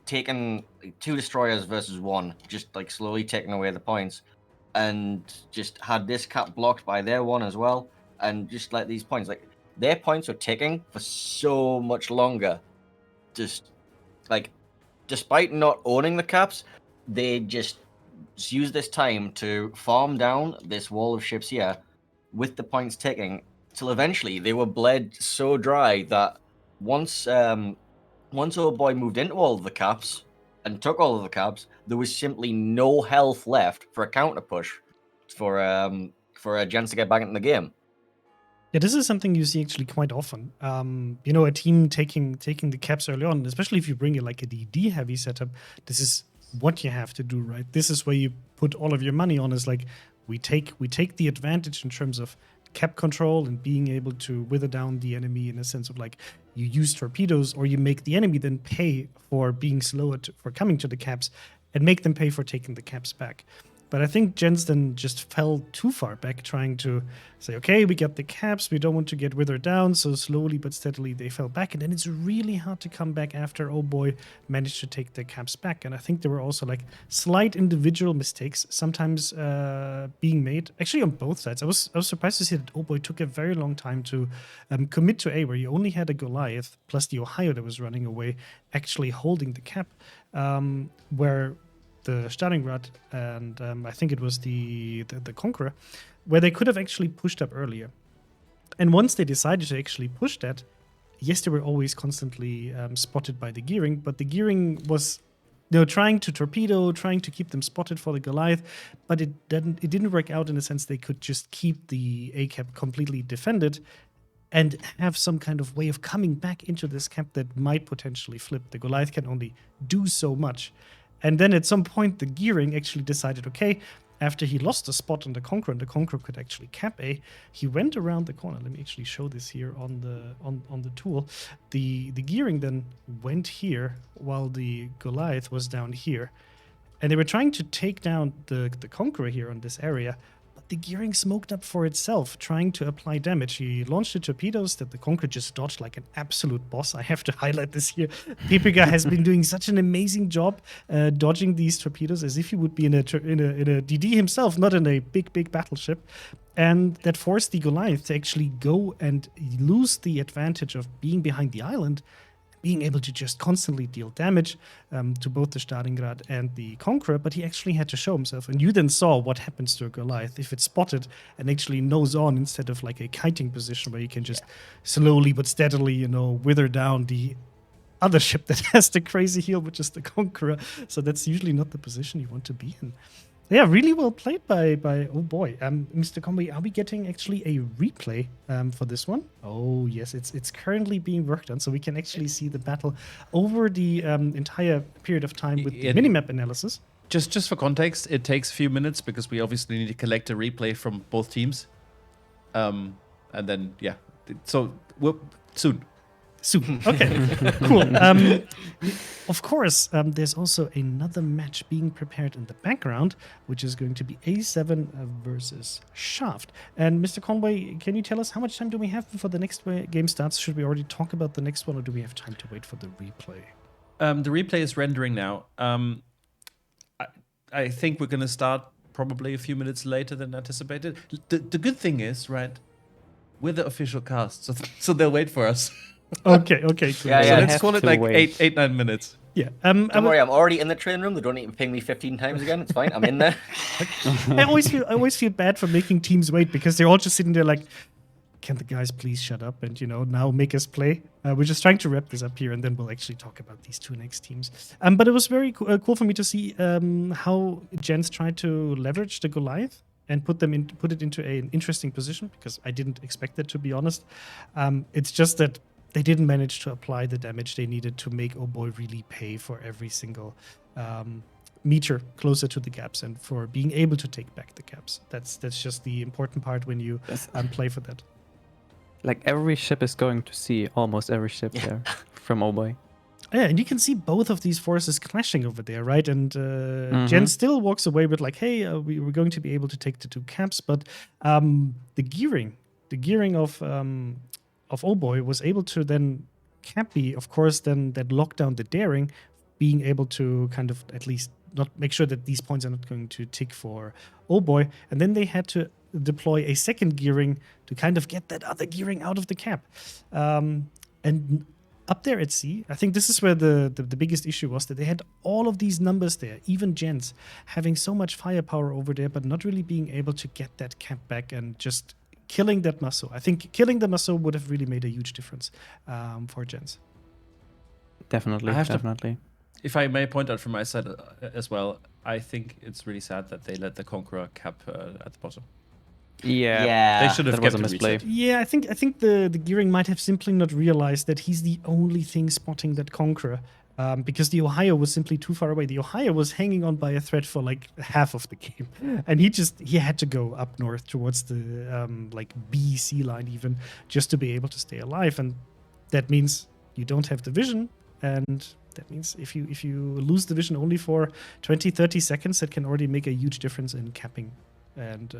taking 2 destroyers versus 1, just like slowly taking away the points, and just had this cap blocked by their one as well, and just like these points, like their points were ticking for so much longer. Just like, despite not owning the caps, they just used this time to farm down this wall of ships here with the points ticking till eventually they were bled so dry that once OHBOY moved into all of the caps and took all of the caps, there was simply no health left for a counter push for a Gens to get back into the game. Yeah, this is something you see actually quite often. A team taking the caps early on, especially if you bring it like a DD heavy setup. This is what you have to do, right? This is where you put all of your money on. Is like we take the advantage in terms of cap control and being able to wither down the enemy in a sense of like you use torpedoes, or you make the enemy then pay for being slower for coming to the caps and make them pay for taking the caps back. But I think Gens then just fell too far back, trying to say, okay, we got the caps, we don't want to get withered down, so slowly but steadily they fell back, and then it's really hard to come back after OHBOY managed to take the caps back. And I think there were also like slight individual mistakes sometimes being made, actually on both sides. I was surprised to see that OHBOY took a very long time to commit to A, where you only had a Goliath plus the Ohio that was running away, actually holding the cap, where the Stalingrad and I think it was the Conqueror, where they could have actually pushed up earlier. And once they decided to actually push that, yes, they were always constantly spotted by the gearing, but the gearing was trying to torpedo, trying to keep them spotted for the Goliath, but it didn't work out in the sense they could just keep the A cap completely defended and have some kind of way of coming back into this cap that might potentially flip. The Goliath can only do so much. And then at some point, the gearing actually decided, okay, after he lost a spot on the Conqueror and the Conqueror could actually cap A, he went around the corner. Let me actually show this here on the tool. The gearing then went here while the Goliath was down here. And they were trying to take down the Conqueror here on this area, but the gearing smoked up for itself, trying to apply damage. He launched the torpedoes that the Conqueror just dodged like an absolute boss. I have to highlight this here. Pepiga has been doing such an amazing job dodging these torpedoes as if he would be in a DD himself, not in a big battleship. And that forced the Goliath to actually go and lose the advantage of being behind the island, being able to just constantly deal damage to both the Stalingrad and the Conqueror, but he actually had to show himself. And you then saw what happens to a Goliath if it's spotted and actually nose on instead of like a kiting position where you can just slowly but steadily, wither down the other ship that has the crazy heel, which is the Conqueror. So that's usually not the position you want to be in. Yeah, really well played by oh boy. Mr. Conway, are we getting actually a replay for this one? Oh yes, it's currently being worked on, so we can actually see the battle over the entire period of time with the minimap analysis. Just for context, it takes a few minutes because we obviously need to collect a replay from both teams. And then, yeah. So, soon. Soon. Okay, cool. Of course, there's also another match being prepared in the background, which is going to be A7 versus Shaft. And Mr. Conway, can you tell us how much time do we have before the next game starts? Should we already talk about the next one, or do we have time to wait for the replay? The replay is rendering now. I think we're going to start probably a few minutes later than anticipated. The good thing is, right, we're the official cast, so they'll wait for us. Okay. Cool. Yeah, So yeah. let's call it like 8-9 minutes. Yeah. Don't worry, I'm already in the train room. They don't need to ping me 15 times again. It's fine. I'm in there. I always feel bad for making teams wait because they're all just sitting there like, can the guys please shut up and now make us play? We're just trying to wrap this up here, and then we'll actually talk about these two next teams. But it was very cool for me to see how Jens tried to leverage the Goliath and put it into an interesting position, because I didn't expect it, to be honest. It's just that they didn't manage to apply the damage they needed to make Oh Boy really pay for every single meter closer to the gaps and for being able to take back the gaps. That's just the important part when you play for that. Like every ship is going to see almost every ship there from Oh Boy. Yeah, and you can see both of these forces clashing over there, right? And Jen still walks away with like, hey, we're going to be able to take the two caps, but the gearing of Oh Boy was able to then cap B, of course, then that locked down the daring, being able to kind of at least not make sure that these points are not going to tick for Oh Boy. And then they had to deploy a second gearing to kind of get that other gearing out of the cap. And up there at sea, I think this is where the biggest issue was, that they had all of these numbers there, even Jens having so much firepower over there, but not really being able to get that cap back and just killing that Maso. I think killing the Maso would have really made a huge difference for Jens. Definitely. If I may point out from my side as well, I think it's really sad that they let the Conqueror cap at the bottom. Yeah. They should have kept a it misplay. reset. Yeah, I think the gearing might have simply not realized that he's the only thing spotting that Conqueror. Because the Ohio was simply too far away. The Ohio was hanging on by a thread for like half of the game, and he had to go up north towards the B sea line even just to be able to stay alive. And that means you don't have the vision, and that means if you lose the vision only for 20-30 seconds, that can already make a huge difference in capping and